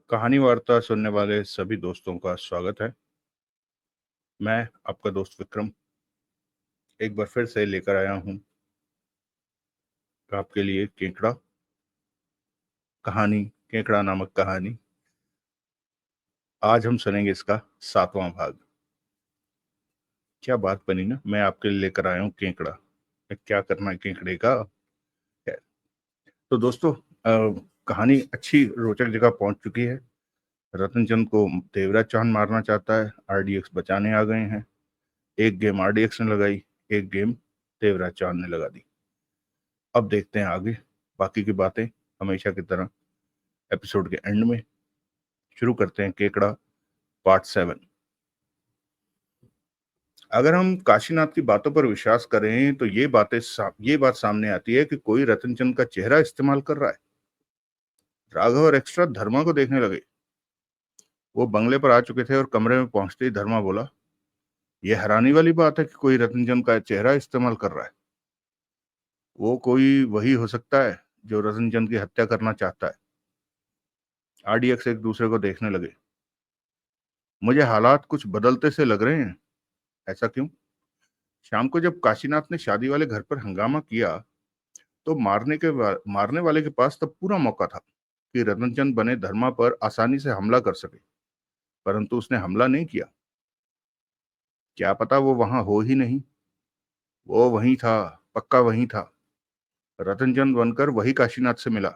कहानी वार्ता सुनने वाले सभी दोस्तों का स्वागत है। मैं आपका दोस्त विक्रम एक बार फिर से लेकर आया हूं आपके लिए केकड़ा कहानी। केकड़ा नामक कहानी आज हम सुनेंगे इसका 7वां भाग। क्या बात बनी ना, मैं आपके लिए लेकर आया हूं केकड़ा। क्या करना है केकड़े का। खैर, तो दोस्तों, कहानी अच्छी रोचक जगह पहुंच चुकी है। रतनचंद को देवराज चांद मारना चाहता है, आरडीएक्स बचाने आ गए हैं। एक गेम आरडीएक्स ने लगाई, एक गेम देवराज चांद ने लगा दी। अब देखते हैं आगे बाकी की बातें। हमेशा की तरह एपिसोड के एंड में शुरू करते हैं केकड़ा पार्ट 7। अगर हम काशीनाथ की बातों पर विश्वास करें तो ये बात सामने आती है कि कोई रतनचंद का चेहरा इस्तेमाल कर रहा है। राघव और एक्स्ट्रा धर्मा को देखने लगे। वो बंगले पर आ चुके थे और कमरे में पहुंचते ही धर्मा बोला, यह हैरानी वाली बात है कि कोई रतनचंद का चेहरा इस्तेमाल कर रहा है। वो कोई वही हो सकता है जो रतनचंद की हत्या करना चाहता है। आरडीएक्स एक दूसरे को देखने लगे। मुझे हालात कुछ बदलते से लग रहे हैं। ऐसा क्यों? शाम को जब काशीनाथ ने शादी वाले घर पर हंगामा किया तो मारने वाले के पास तब पूरा मौका था कि रतनचंद बने धर्मा पर आसानी से हमला कर सके, परंतु उसने हमला नहीं किया। क्या पता वो वहां हो ही नहीं। वो वहीं था, पक्का वहीं था। रतनचंद बनकर वही काशीनाथ से मिला।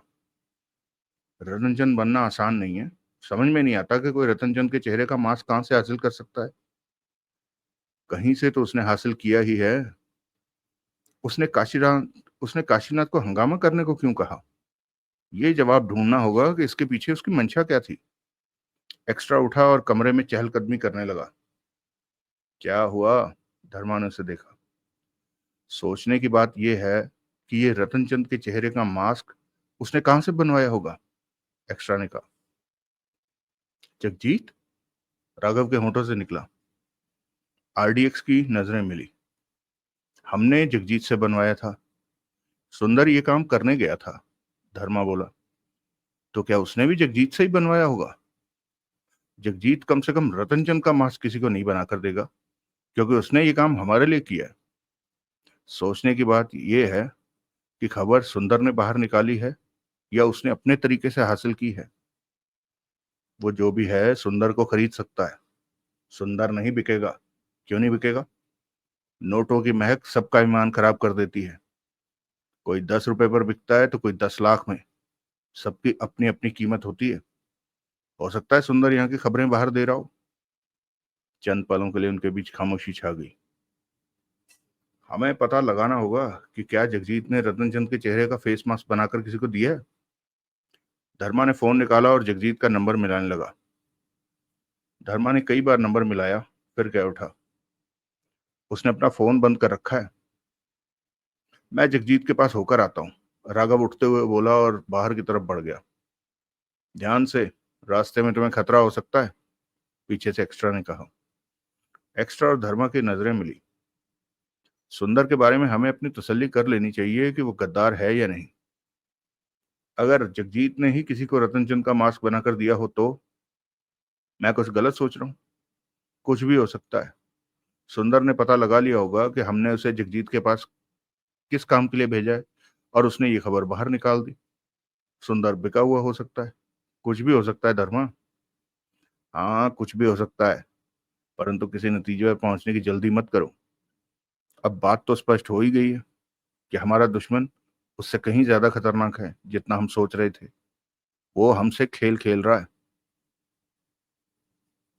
रतनचंद बनना आसान नहीं है। समझ में नहीं आता कि कोई रतनचंद के चेहरे का मांस कहां से हासिल कर सकता है। कहीं से तो उसने हासिल किया ही है। उसने काशीनाथ को हंगामा करने को क्यों कहा? ये जवाब ढूंढना होगा कि इसके पीछे उसकी मंशा क्या थी। एक्स्ट्रा उठा और कमरे में चहलकदमी करने लगा। क्या हुआ? धर्मा ने उसे देखा। सोचने की बात यह है कि ये रतनचंद के चेहरे का मास्क उसने कहां से बनवाया होगा। एक्स्ट्रा ने कहा। जगजीत? राघव के होठों से निकला। आरडीएक्स की नजरें मिली। हमने जगजीत से बनवाया था। सुंदर ये काम करने गया था, धर्मा बोला। तो क्या उसने भी जगजीत से ही बनवाया होगा? जगजीत कम से कम रतनचंद का मास्क किसी को नहीं बनाकर देगा, क्योंकि उसने ये काम हमारे लिए किया है। सोचने की बात यह है कि खबर सुंदर ने बाहर निकाली है या उसने अपने तरीके से हासिल की है। वो जो भी है सुंदर को खरीद सकता है। सुंदर नहीं बिकेगा। क्यों नहीं बिकेगा? नोटों की महक सबका ईमान खराब कर देती है। कोई 10 रुपए पर बिकता है तो कोई 10 लाख में। सबकी अपनी अपनी कीमत होती है। हो सकता है सुंदर यहाँ की खबरें बाहर दे रहा हो। चंद पलों के लिए उनके बीच खामोशी छा गई। हमें पता लगाना होगा कि क्या जगजीत ने रतनचंद के चेहरे का फेस मास्क बनाकर किसी को दिया है। धर्मा ने फोन निकाला और जगजीत का नंबर मिलाने लगा। धर्मा ने कई बार नंबर मिलाया, फिर कह उठा, उसने अपना फोन बंद कर रखा है। मैं जगजीत के पास होकर आता हूँ, राघव उठते हुए बोला और बाहर की तरफ बढ़ गया। ध्यान से, रास्ते में तुम्हें खतरा हो सकता है, पीछे से एक्स्ट्रा ने कहा। एक्स्ट्रा और धर्मा की नजरें मिली। सुंदर के बारे में हमें अपनी तसल्ली कर लेनी चाहिए कि वो गद्दार है या नहीं। अगर जगजीत ने ही किसी को रतनचंद का मास्क बनाकर दिया हो तो मैं कुछ गलत सोच रहा हूँ। कुछ भी हो सकता है। सुंदर ने पता लगा लिया होगा कि हमने उसे जगजीत के पास किस काम के लिए भेजा है और उसने ये खबर बाहर निकाल दी। सुंदर बिका हुआ हो सकता है। कुछ भी हो सकता है धर्मा। हाँ, कुछ भी हो सकता है, परंतु किसी नतीजे पर पहुंचने की जल्दी मत करो। अब बात तो स्पष्ट हो ही गई है कि हमारा दुश्मन उससे कहीं ज्यादा खतरनाक है जितना हम सोच रहे थे। वो हमसे खेल खेल रहा है।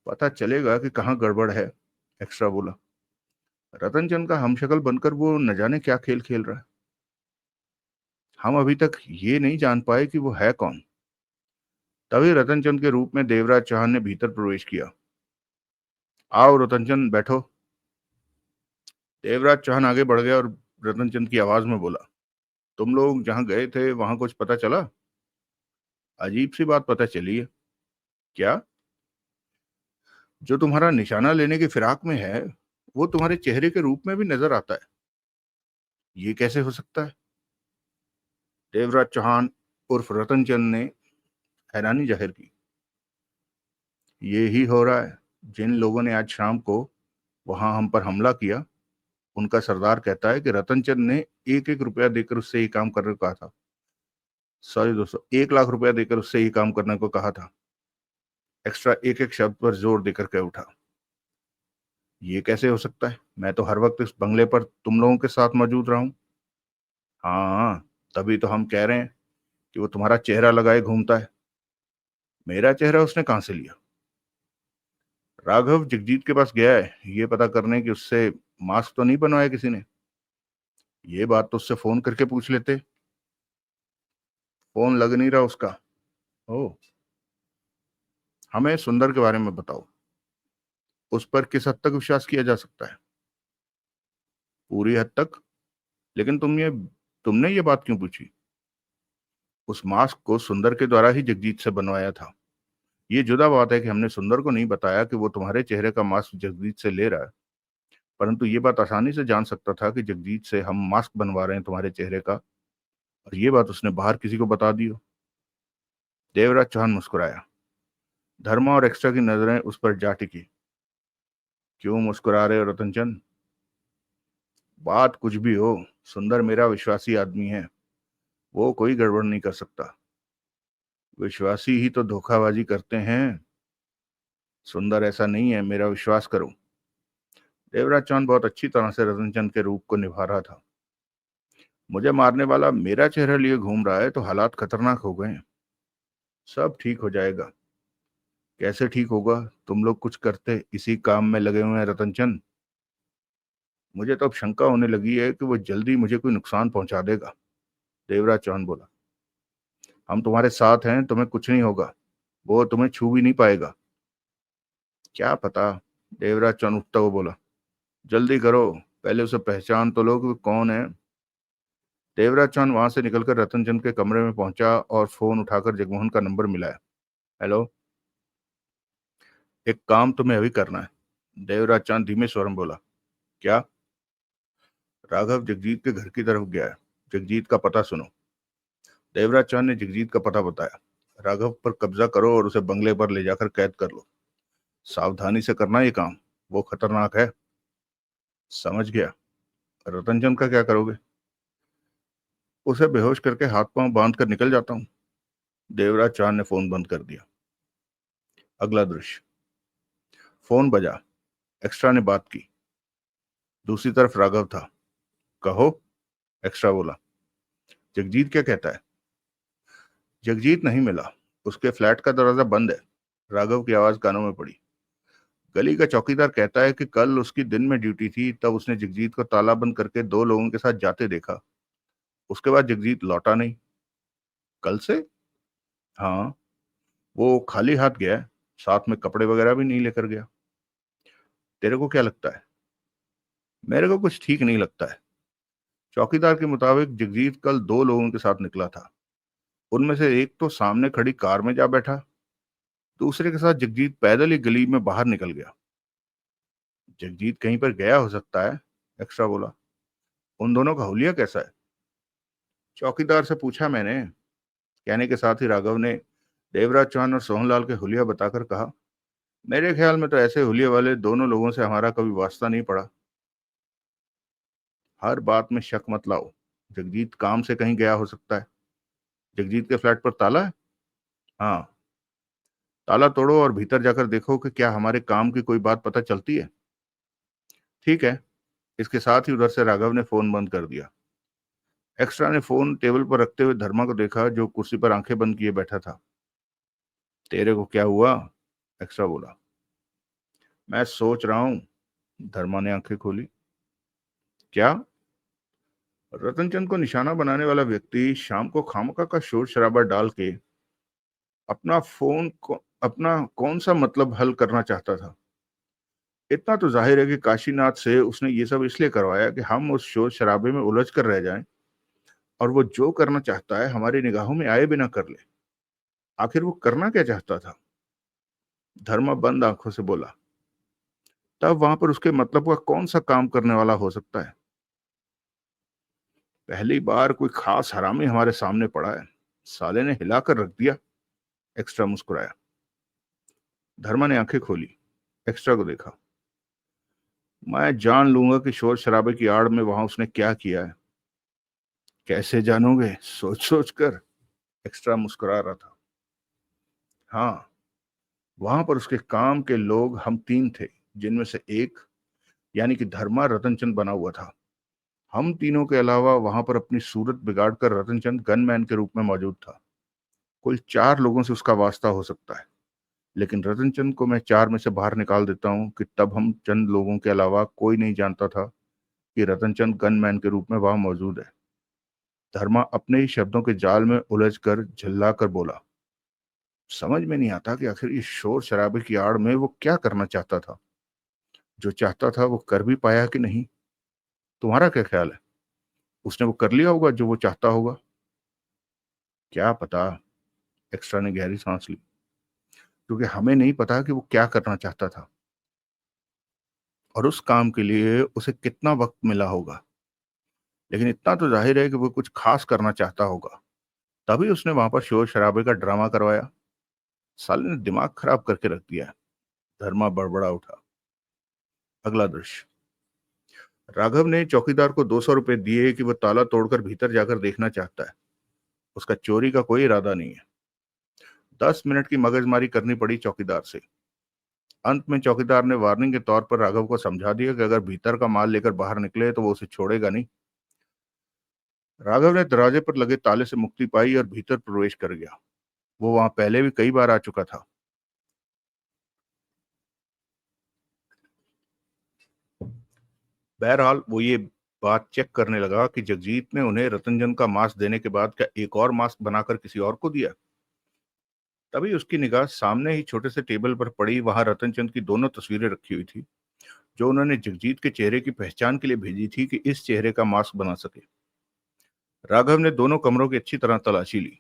पता चलेगा कि कहाँ गड़बड़ है, एक्स्ट्रा बोला। रतनचंद का हमशक्ल बनकर वो न जाने क्या खेल खेल रहा है। हम अभी तक ये नहीं जान पाए कि वो है कौन। तभी रतनचंद के रूप में देवराज चौहान ने भीतर प्रवेश किया। आओ रतनचंद, बैठो। देवराज चौहान आगे बढ़ गया और रतनचंद की आवाज में बोला, तुम लोग जहां गए थे वहां कुछ पता चला? अजीब सी बात पता चली है। क्या? जो तुम्हारा निशाना लेने की फिराक में है वो तुम्हारे चेहरे के रूप में भी नजर आता है। ये कैसे हो सकता है? देवराज चौहान उर्फ रतनचंद ने हैरानी जाहिर की। ये ही हो रहा है। जिन लोगों ने आज शाम को वहां हम पर हमला किया, उनका सरदार कहता है कि रतनचंद ने 1-1 रुपया देकर उससे ये काम करने को कहा था। सॉरी दोस्तों, 1 लाख रुपया देकर उससे ये काम करने को कहा था। एक्स्ट्रा एक एक शब्द पर जोर देकर कह उठा। ये कैसे हो सकता है? मैं तो हर वक्त इस बंगले पर तुम लोगों के साथ मौजूद रहा हूं। हाँ, तभी तो हम कह रहे हैं कि वो तुम्हारा चेहरा लगाए घूमता है। मेरा चेहरा उसने कहां से लिया? राघव जगजीत के पास गया है ये पता करने कि उससे मास्क तो नहीं बनवाया किसी ने। ये बात तो उससे फोन करके पूछ लेते। फोन लग नहीं रहा उसका। ओ, हमें सुंदर के बारे में बताओ। उस पर किस हद तक विश्वास किया जा सकता है? पूरी हद तक। लेकिन तुमने ये बात क्यों पूछी? उस मास्क को सुंदर के द्वारा ही जगजीत से बनवाया था। ये जुदा बात है कि हमने सुंदर को नहीं बताया कि वो तुम्हारे चेहरे का मास्क जगजीत से ले रहा है, परंतु ये बात आसानी से जान सकता था कि जगजीत से हम मास्क बनवा रहे हैं तुम्हारे चेहरे का, और ये बात उसने बाहर किसी को बता दी हो। देवराज चौहान मुस्कुराया। धर्मा और एक्स्ट्रा की नजरें उस पर जा टिकी। क्यों मुस्कुरा रहे हो रतनचंद? बात कुछ भी हो, सुंदर मेरा विश्वासी आदमी है। वो कोई गड़बड़ नहीं कर सकता। विश्वासी ही तो धोखाबाजी करते हैं। सुंदर ऐसा नहीं है, मेरा विश्वास करो। देवराज चौहान बहुत अच्छी तरह से रतनचंद के रूप को निभा रहा था। मुझे मारने वाला मेरा चेहरा लिए घूम रहा है तो हालात खतरनाक हो गए हैं। सब ठीक हो जाएगा। कैसे ठीक होगा? तुम लोग कुछ करते इसी काम में लगे हुए हैं रतनचंद। मुझे तो अब शंका होने लगी है कि वो जल्दी मुझे कोई नुकसान पहुंचा देगा। देवराज चौहान बोला। हम तुम्हारे साथ हैं, तुम्हें कुछ नहीं होगा। वो तुम्हें छू भी नहीं पाएगा। क्या पता? देवराज चौहान उठता हुआ बोला। जल्दी करो, पहले उसे पहचान तो लो कि वो कौन है। देवराज चौहान वहां से निकलकर रतनचंद के कमरे में पहुंचा और फोन उठाकर जगमोहन का नंबर मिलाया। हेलो। एक काम तुम्हें अभी करना है। देवराज चांद धीमे स्वर में बोला। क्या? राघव जगजीत के घर की तरफ गया है। जगजीत का पता सुनो। देवराज चांद ने जगजीत का पता बताया। राघव पर कब्जा करो और उसे बंगले पर ले जाकर कैद कर लो। सावधानी से करना ये काम, वो खतरनाक है। समझ गया। रतनचंद का क्या करोगे? उसे बेहोश करके हाथ पांव बांध कर निकल जाता हूँ। देवराज चांद ने फोन बंद कर दिया। अगला दृश्य। फोन बजा। एक्स्ट्रा ने बात की। दूसरी तरफ राघव था। कहो। एक्स्ट्रा बोला। जगजीत क्या कहता है? जगजीत नहीं मिला। उसके फ्लैट का दरवाजा बंद है। राघव की आवाज कानों में पड़ी। गली का चौकीदार कहता है कि कल उसकी दिन में ड्यूटी थी, तब उसने जगजीत को ताला बंद करके 2 लोगों के साथ जाते देखा। उसके बाद जगजीत लौटा नहीं। कल से? हाँ। वो खाली हाथ गया है। साथ में कपड़े वगैरह भी नहीं लेकर गया। तेरे को क्या लगता है? मेरे को कुछ ठीक नहीं लगता है। चौकीदार के मुताबिक जगजीत कल 2 लोगों के साथ निकला था। उनमें से एक तो सामने खड़ी कार में जा बैठा। दूसरे के साथ जगजीत पैदल ही गली में बाहर निकल गया। जगजीत कहीं पर गया हो सकता है। एक्स्ट्रा बोला। उन दोनों का हुलिया कैसा है? चौकीदार से पूछा मैंने। कहने के साथ ही राघव ने देवराज चौहान और सोहनलाल के हुलिया बताकर कहा। मेरे ख्याल में तो ऐसे हुलिये वाले दोनों लोगों से हमारा कभी वास्ता नहीं पड़ा। हर बात में शक मत लाओ। जगजीत काम से कहीं गया हो सकता है। जगजीत के फ्लैट पर ताला है? हाँ। ताला तोड़ो और भीतर जाकर देखो कि क्या हमारे काम की कोई बात पता चलती है। ठीक है। इसके साथ ही उधर से राघव ने फोन बंद कर दिया। एक्स्ट्रा ने फोन टेबल पर रखते हुए धर्मा को देखा, जो कुर्सी पर आंखें बंद किए बैठा था। तेरे को क्या हुआ? एक्स्ट्रा बोला। मैं सोच रहा हूं। धर्मा ने आंखें खोली। क्या? रतनचंद को निशाना बनाने वाला व्यक्ति शाम को खामखा का शोर शराबा डाल के अपना कौन सा मतलब हल करना चाहता था? इतना तो जाहिर है कि काशीनाथ से उसने ये सब इसलिए करवाया कि हम उस शोर शराबे में उलझ कर रह जाएं, और वो जो करना चाहता है हमारी निगाहों में आए बिना कर ले। आखिर वो करना क्या चाहता था? धर्मा बंद आंखों से बोला। तब वहां पर उसके मतलब का कौन सा काम करने वाला हो सकता है? पहली बार कोई खास हरामी हमारे सामने पड़ा है। साले ने हिलाकर रख दिया। एक्स्ट्रा मुस्कुराया। धर्मा ने आंखें खोली, एक्स्ट्रा को देखा। मैं जान लूंगा कि शोर शराबे की आड़ में वहां उसने क्या किया है। कैसे जानोगे? सोच सोच कर। एक्स्ट्रा मुस्कुरा रहा था। हाँ, वहां पर उसके काम के लोग हम तीन थे, जिनमें से एक यानी कि धर्मा रतनचंद बना हुआ था। हम तीनों के अलावा वहां पर अपनी सूरत बिगाड़कर रतनचंद गनमैन के रूप में मौजूद था। कुल 4 लोगों से उसका वास्ता हो सकता है, लेकिन रतनचंद को मैं 4 में से बाहर निकाल देता हूं कि तब हम चंद लोगों के अलावा कोई नहीं जानता था कि रतनचंद गनमैन के रूप में वहां मौजूद है। धर्मा अपने ही शब्दों के जाल में उलझ कर झल्ला कर बोला, समझ में नहीं आता कि आखिर इस शोर शराबे की आड़ में वो क्या करना चाहता था। जो चाहता था वो कर भी पाया कि नहीं? तुम्हारा क्या ख्याल है? उसने वो कर लिया होगा जो वो चाहता होगा? क्या पता। एक्स्ट्रा ने गहरी सांस ली, क्योंकि हमें नहीं पता कि वो क्या करना चाहता था और उस काम के लिए उसे कितना वक्त मिला होगा। लेकिन इतना तो जाहिर है कि वो कुछ खास करना चाहता होगा, तभी उसने वहां पर शोर शराबे का ड्रामा करवाया। साले ने दिमाग खराब करके रख दिया है। धर्मा बड़बड़ा उठा। अगला दृश्य। राघव ने चौकीदार को 200 रुपए दिए कि वह ताला तोड़कर भीतर जाकर देखना चाहता है। उसका चोरी का कोई इरादा नहीं है। 10 मिनट की मगजमारी करनी पड़ी चौकीदार से। अंत में चौकीदार ने वार्निंग के तौर पर राघव को समझा दिया कि अगर भीतर का माल लेकर बाहर निकले तो वो उसे छोड़ेगा नहीं। राघव ने दरवाजे पर लगे ताले से मुक्ति पाई और भीतर प्रवेश कर गया। वो वहां पहले भी कई बार आ चुका था। बहरहाल वो ये बात चेक करने लगा कि जगजीत ने उन्हें रतनजन का मास्क देने के बाद क्या एक और मास्क बनाकर किसी और को दिया। तभी उसकी निगाह सामने ही छोटे से टेबल पर पड़ी वहां रतनचंद की दोनों तस्वीरें रखी हुई थी, जो उन्होंने जगजीत के चेहरे की पहचान के लिए भेजी थी कि इस चेहरे का मास्क बना सके। राघव ने दोनों कमरों की अच्छी तरह तलाशी ली,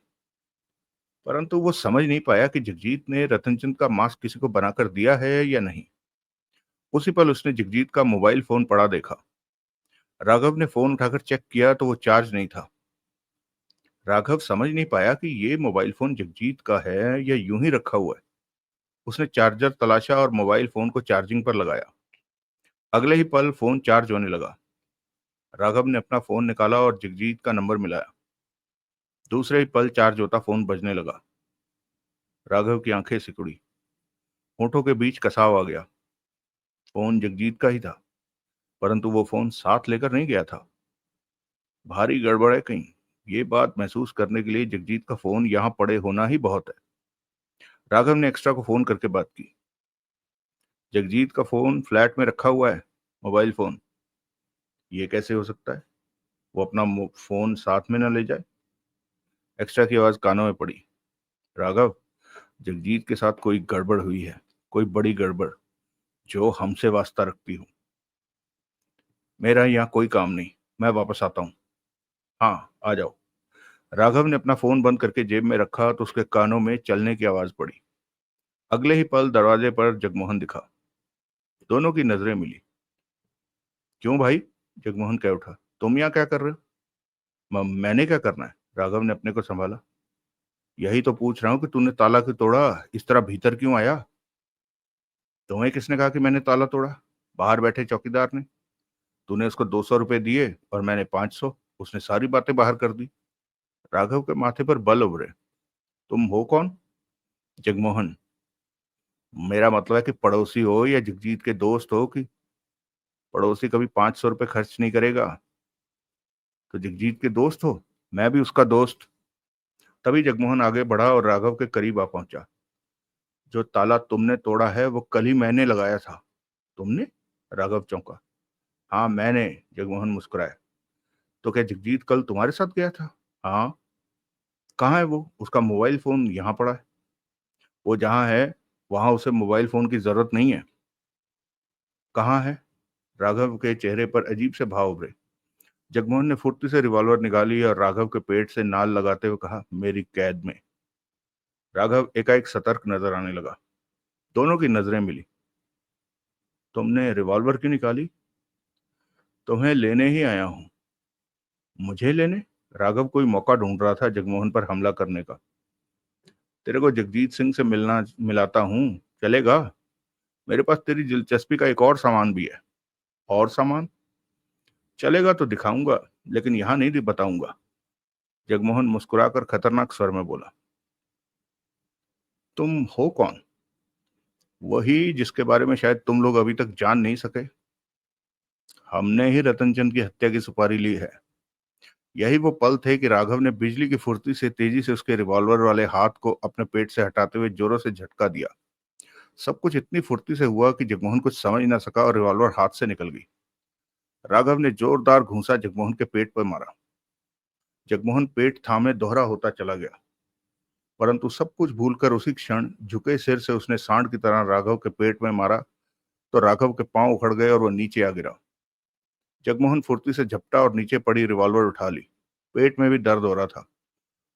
परंतु वो समझ नहीं पाया कि जगजीत ने रतनचंद का मास्क किसी को बनाकर दिया है या नहीं। उसी पल उसने जगजीत का मोबाइल फोन पड़ा देखा। राघव ने फोन उठाकर चेक किया तो वो चार्ज नहीं था। राघव समझ नहीं पाया कि ये मोबाइल फोन जगजीत का है या यूं ही रखा हुआ है। उसने चार्जर तलाशा और मोबाइल फोन को चार्जिंग पर लगाया। अगले ही पल फोन चार्ज होने लगा। राघव ने अपना फोन निकाला और जगजीत का नंबर मिलाया। दूसरे ही पल चार्ज होता फोन बजने लगा। राघव की आंखें सिकुड़ी, होठों के बीच कसाव आ गया। फोन जगजीत का ही था, परंतु वो फोन साथ लेकर नहीं गया था। भारी गड़बड़ है कहीं। ये बात महसूस करने के लिए जगजीत का फोन यहां पड़े होना ही बहुत है। राघव ने एक्स्ट्रा को फोन करके बात की। जगजीत का फोन फ्लैट में रखा हुआ है, मोबाइल फोन। ये कैसे हो सकता है? वो अपना फोन साथ में न ले जाए? एक्स्ट्रा की आवाज कानों में पड़ी। राघव, जगजीत के साथ कोई गड़बड़ हुई है, कोई बड़ी गड़बड़, जो हमसे वास्ता रखती हो। मेरा यहाँ कोई काम नहीं, मैं वापस आता हूँ। हाँ, आ जाओ। राघव ने अपना फोन बंद करके जेब में रखा तो उसके कानों में चलने की आवाज पड़ी। अगले ही पल दरवाजे पर जगमोहन दिखा। दोनों की नजरें मिली। क्यों भाई? जगमोहन कह उठा, तुम यहाँ क्या कर रहे हो? मैंने क्या करना है? राघव ने अपने को संभाला। यही तो पूछ रहा हूँ कि तूने ताला क्यों तोड़ा, इस तरह भीतर क्यों आया? तुम्हें किसने कहा कि मैंने ताला तोड़ा? बाहर बैठे चौकीदार ने। तूने उसको 200 रुपए दिए और मैंने 500। उसने सारी बातें बाहर कर दी। राघव के माथे पर बल उभरे। तुम हो कौन? जगमोहन। मेरा मतलब है कि पड़ोसी हो या जगजीत के दोस्त हो कि पड़ोसी कभी 500 रुपये खर्च नहीं करेगा। तो जगजीत के दोस्त हो? मैं भी उसका दोस्त। तभी जगमोहन आगे बढ़ा और राघव के करीब आ पहुंचा। जो ताला तुमने तोड़ा है वो कल ही मैंने लगाया था। तुमने? राघव चौंका। हाँ, मैंने। जगमोहन मुस्कुराया। तो क्या जगजीत कल तुम्हारे साथ गया था? हाँ। कहाँ है वो? उसका मोबाइल फोन यहाँ पड़ा है। वो जहाँ है वहां उसे मोबाइल फोन की जरूरत नहीं है। कहाँ है? राघव के चेहरे पर अजीब से भाव उभरे। जगमोहन ने फुर्ती से रिवॉल्वर निकाली और राघव के पेट से नाल लगाते हुए कहा, मेरी कैद में। राघव एकाएक सतर्क नजर आने लगा। दोनों की नजरें मिली। तुमने रिवॉल्वर क्यों निकाली? तुम्हें लेने ही आया हूं। मुझे लेने? राघव कोई मौका ढूंढ रहा था जगमोहन पर हमला करने का। तेरे को जगजीत सिंह से मिलाता हूं, चलेगा? मेरे पास तेरी दिलचस्पी का एक और सामान भी है। और सामान? चलेगा तो दिखाऊंगा, लेकिन यहां नहीं बताऊंगा। जगमोहन मुस्कुराकर खतरनाक स्वर में बोला। तुम हो कौन? वही जिसके बारे में शायद तुम लोग अभी तक जान नहीं सके। हमने ही रतनचंद की हत्या की सुपारी ली है। यही वो पल थे कि राघव ने बिजली की फुर्ती से तेजी से उसके रिवॉल्वर वाले हाथ को अपने पेट से हटाते हुए जोरों से झटका दिया। सब कुछ इतनी फुर्ती से हुआ कि जगमोहन कुछ समझ ना सका और रिवॉल्वर हाथ से निकल गई। राघव ने जोरदार घूंसा जगमोहन के पेट पर मारा। जगमोहन पेट थामे दोहरा होता चला गया, परंतु सब कुछ भूलकर उसी क्षण झुके सिर से उसने सांड की तरह राघव के पेट में मारा तो राघव के पांव उखड़ गए और वह नीचे आ गिरा। जगमोहन फुर्ती से झपटा और नीचे पड़ी रिवॉल्वर उठा ली। पेट में भी दर्द हो रहा था।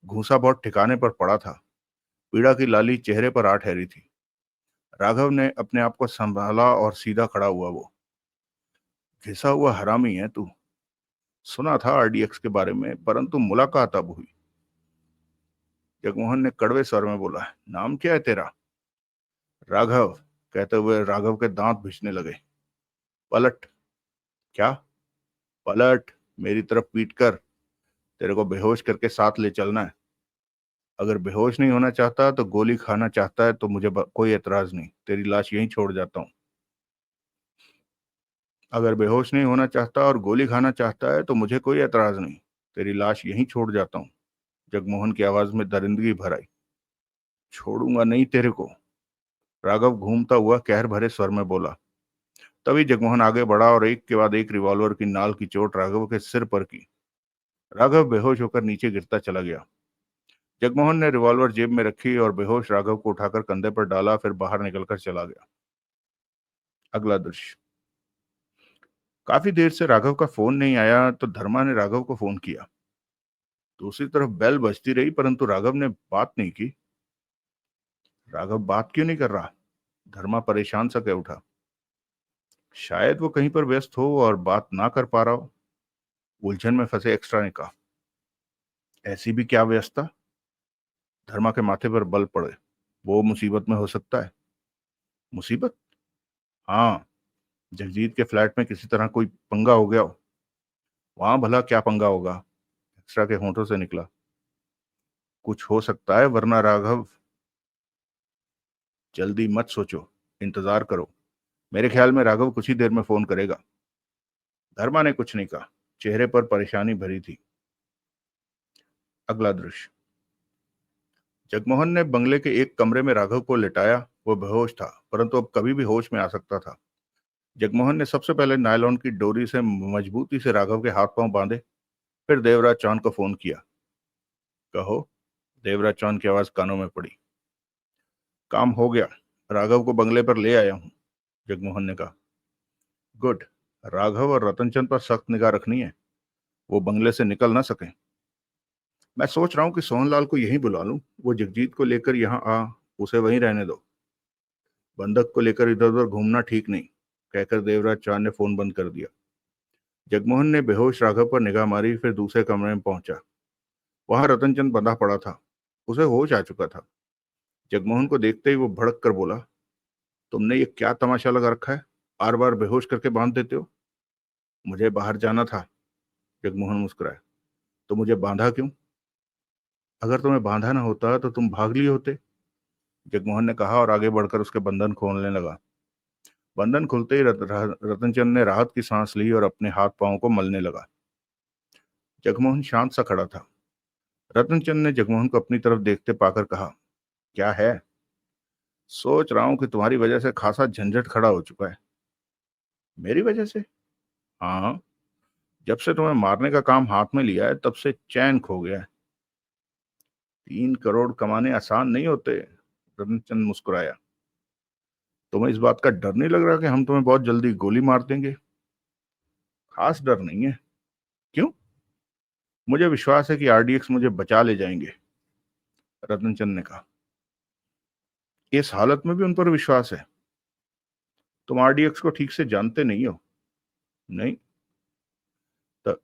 घूंसा बहुत ठिकाने पर पड़ा था। पीड़ा की लाली चेहरे पर आ ठहरी थी। राघव ने अपने आप को संभाला और सीधा खड़ा हुआ। वो, घिसा हुआ हरामी है तू। सुना था आरडीएक्स के बारे में, परंतु मुलाकात अब हुई। जगमोहन ने कड़वे स्वर में बोला, नाम क्या है तेरा? राघव, कहते हुए राघव के दांत भिजने लगे। पलट। क्या? पलट, मेरी तरफ पीट कर। तेरे को बेहोश करके साथ ले चलना है। अगर बेहोश नहीं होना चाहता तो गोली खाना चाहता है तो मुझे कोई एतराज नहीं, तेरी लाश यहीं छोड़ जाता हूँ। अगर बेहोश नहीं होना चाहता और गोली खाना चाहता है तो मुझे कोई एतराज नहीं, तेरी लाश यहीं छोड़ जाता हूँ। जगमोहन की आवाज में दरिंदगी भर आई। छोड़ूंगा नहीं तेरे को, राघव घूमता हुआ कहर भरे स्वर में बोला। तभी जगमोहन आगे बढ़ा और एक के बाद एक रिवॉल्वर की नाल की चोट राघव के सिर पर की। राघव बेहोश होकर नीचे गिरता चला गया। जगमोहन ने रिवॉल्वर जेब में रखी और बेहोश राघव को उठाकर कंधे पर डाला, फिर बाहर निकलकर चला गया। अगला दृश्य। काफी देर से राघव का फोन नहीं आया तो धर्मा ने राघव को फोन किया। दूसरी तरफ बेल बजती रही, परंतु राघव ने बात नहीं की। राघव बात क्यों नहीं कर रहा? धर्मा परेशान सा कह उठा। शायद वो कहीं पर व्यस्त हो और बात ना कर पा रहा हो, उलझन में फंसे एक्स्ट्रा ने कहा। ऐसी भी क्या व्यस्तता? धर्मा के माथे पर बल पड़े। वो मुसीबत में हो सकता है। मुसीबत? हाँ, जगजीत के फ्लैट में किसी तरह कोई पंगा हो गया हो। वहां भला क्या पंगा होगा? एक्स्ट्रा के होंठों से निकला। कुछ हो सकता है, वरना राघव। जल्दी मत सोचो, इंतजार करो। मेरे ख्याल में राघव कुछ ही देर में फोन करेगा। धर्मा ने कुछ नहीं कहा। चेहरे पर परेशानी भरी थी। अगला दृश्य। जगमोहन ने बंगले के एक कमरे में राघव को लिटाया। वो बेहोश था, परंतु अब कभी भी होश में आ सकता था। जगमोहन ने सबसे पहले नायलॉन की डोरी से मजबूती से राघव के हाथ पांव बांधे। फिर देवराज चौहान को फोन किया। कहो। देवराज चौहान की आवाज कानों में पड़ी। काम हो गया, राघव को बंगले पर ले आया हूं, जगमोहन ने कहा। गुड। राघव और रतनचंद पर सख्त निगाह रखनी है, वो बंगले से निकल ना सके। मैं सोच रहा हूँ कि सोहनलाल को यहीं बुला लूं। वो जगजीत को लेकर यहाँ आ, उसे वहीं रहने दो। बंधक को लेकर इधर उधर घूमना ठीक नहीं, कहकर देवराज चौहान ने फोन बंद कर दिया। जगमोहन ने बेहोश राघव पर निगाह मारी, फिर दूसरे कमरे में पहुंचा। वहां रतनचंद बंधा पड़ा था। उसे होश आ चुका था। जगमोहन को देखते ही वो भड़क कर बोला, तुमने ये क्या तमाशा लगा रखा है? बार बार बेहोश करके बांध देते हो। मुझे बाहर जाना था, जगमोहन मुस्कुराया। तो मुझे बांधा क्यों? अगर तुम्हें बांधा ना होता तो तुम भाग लिए होते, जगमोहन ने कहा और आगे बढ़कर उसके बंधन खोलने लगा। बंधन खुलते ही रतनचंद ने राहत की सांस ली और अपने हाथ पांव को मलने लगा। जगमोहन शांत सा खड़ा था। रतनचंद ने जगमोहन को अपनी तरफ देखते पाकर कहा, क्या है? सोच रहा हूं कि तुम्हारी वजह से खासा झंझट खड़ा हो चुका है। मेरी वजह से? हाँ, जब से तुम्हें मारने का काम हाथ में लिया है तब से चैन खो गया है। 3 करोड़ कमाने आसान नहीं होते, रतनचंद मुस्कुराया। तुम्हें इस बात का डर नहीं लग रहा कि हम तुम्हें बहुत जल्दी गोली मार देंगे? खास डर नहीं है। क्यों? मुझे विश्वास है कि आरडीएक्स मुझे बचा ले जाएंगे, रतनचंद ने कहा। इस हालत में भी उन पर विश्वास है? तुम आरडीएक्स को ठीक से जानते नहीं हो। नहीं। त,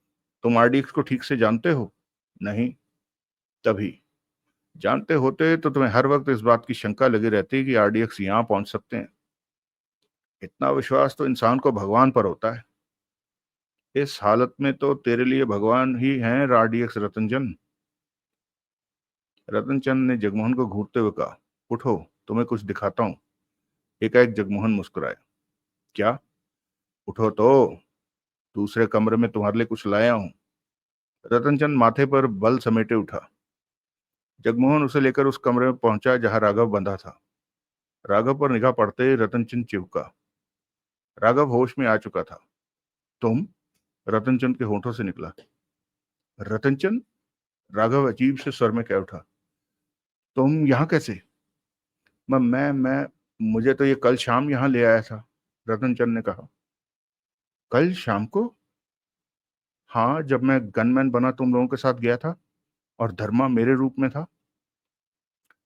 तुम आरडीएक्स को ठीक से जानते हो? नहीं। तभी जानते होते तो तुम्हें हर वक्त इस बात की शंका लगी रहती कि आरडीएक्स यहाँ पहुंच सकते हैं। इतना विश्वास तो इंसान को भगवान पर होता है। इस हालत में तो तेरे लिए भगवान ही हैं आरडीएक्स रतनचंद। रतनचंद ने जगमोहन को घूरते हुए कहा, उठो, तुम्हें कुछ दिखाता हूं। एकाएक जगमोहन मुस्कुराया। क्या? उठो तो, दूसरे कमरे में तुम्हारे लिए कुछ लाया हूं। रतनचंद माथे पर बल समेटे उठा। जगमोहन उसे लेकर उस कमरे में पहुंचा जहां राघव बंधा था। राघव पर निगाह पड़ते ही रतनचंद चिवका। राघव होश में आ चुका था। तुम? रतनचंद के होठों से निकला। रतनचंद? राघव अजीब से स्वर में कह उठा। तुम यहाँ कैसे? मैं मुझे तो ये कल शाम यहाँ ले आया था, रतनचंद ने कहा। कल शाम को? हाँ, जब मैं गनमैन बना तुम लोगों के साथ गया था और धर्मा मेरे रूप में था।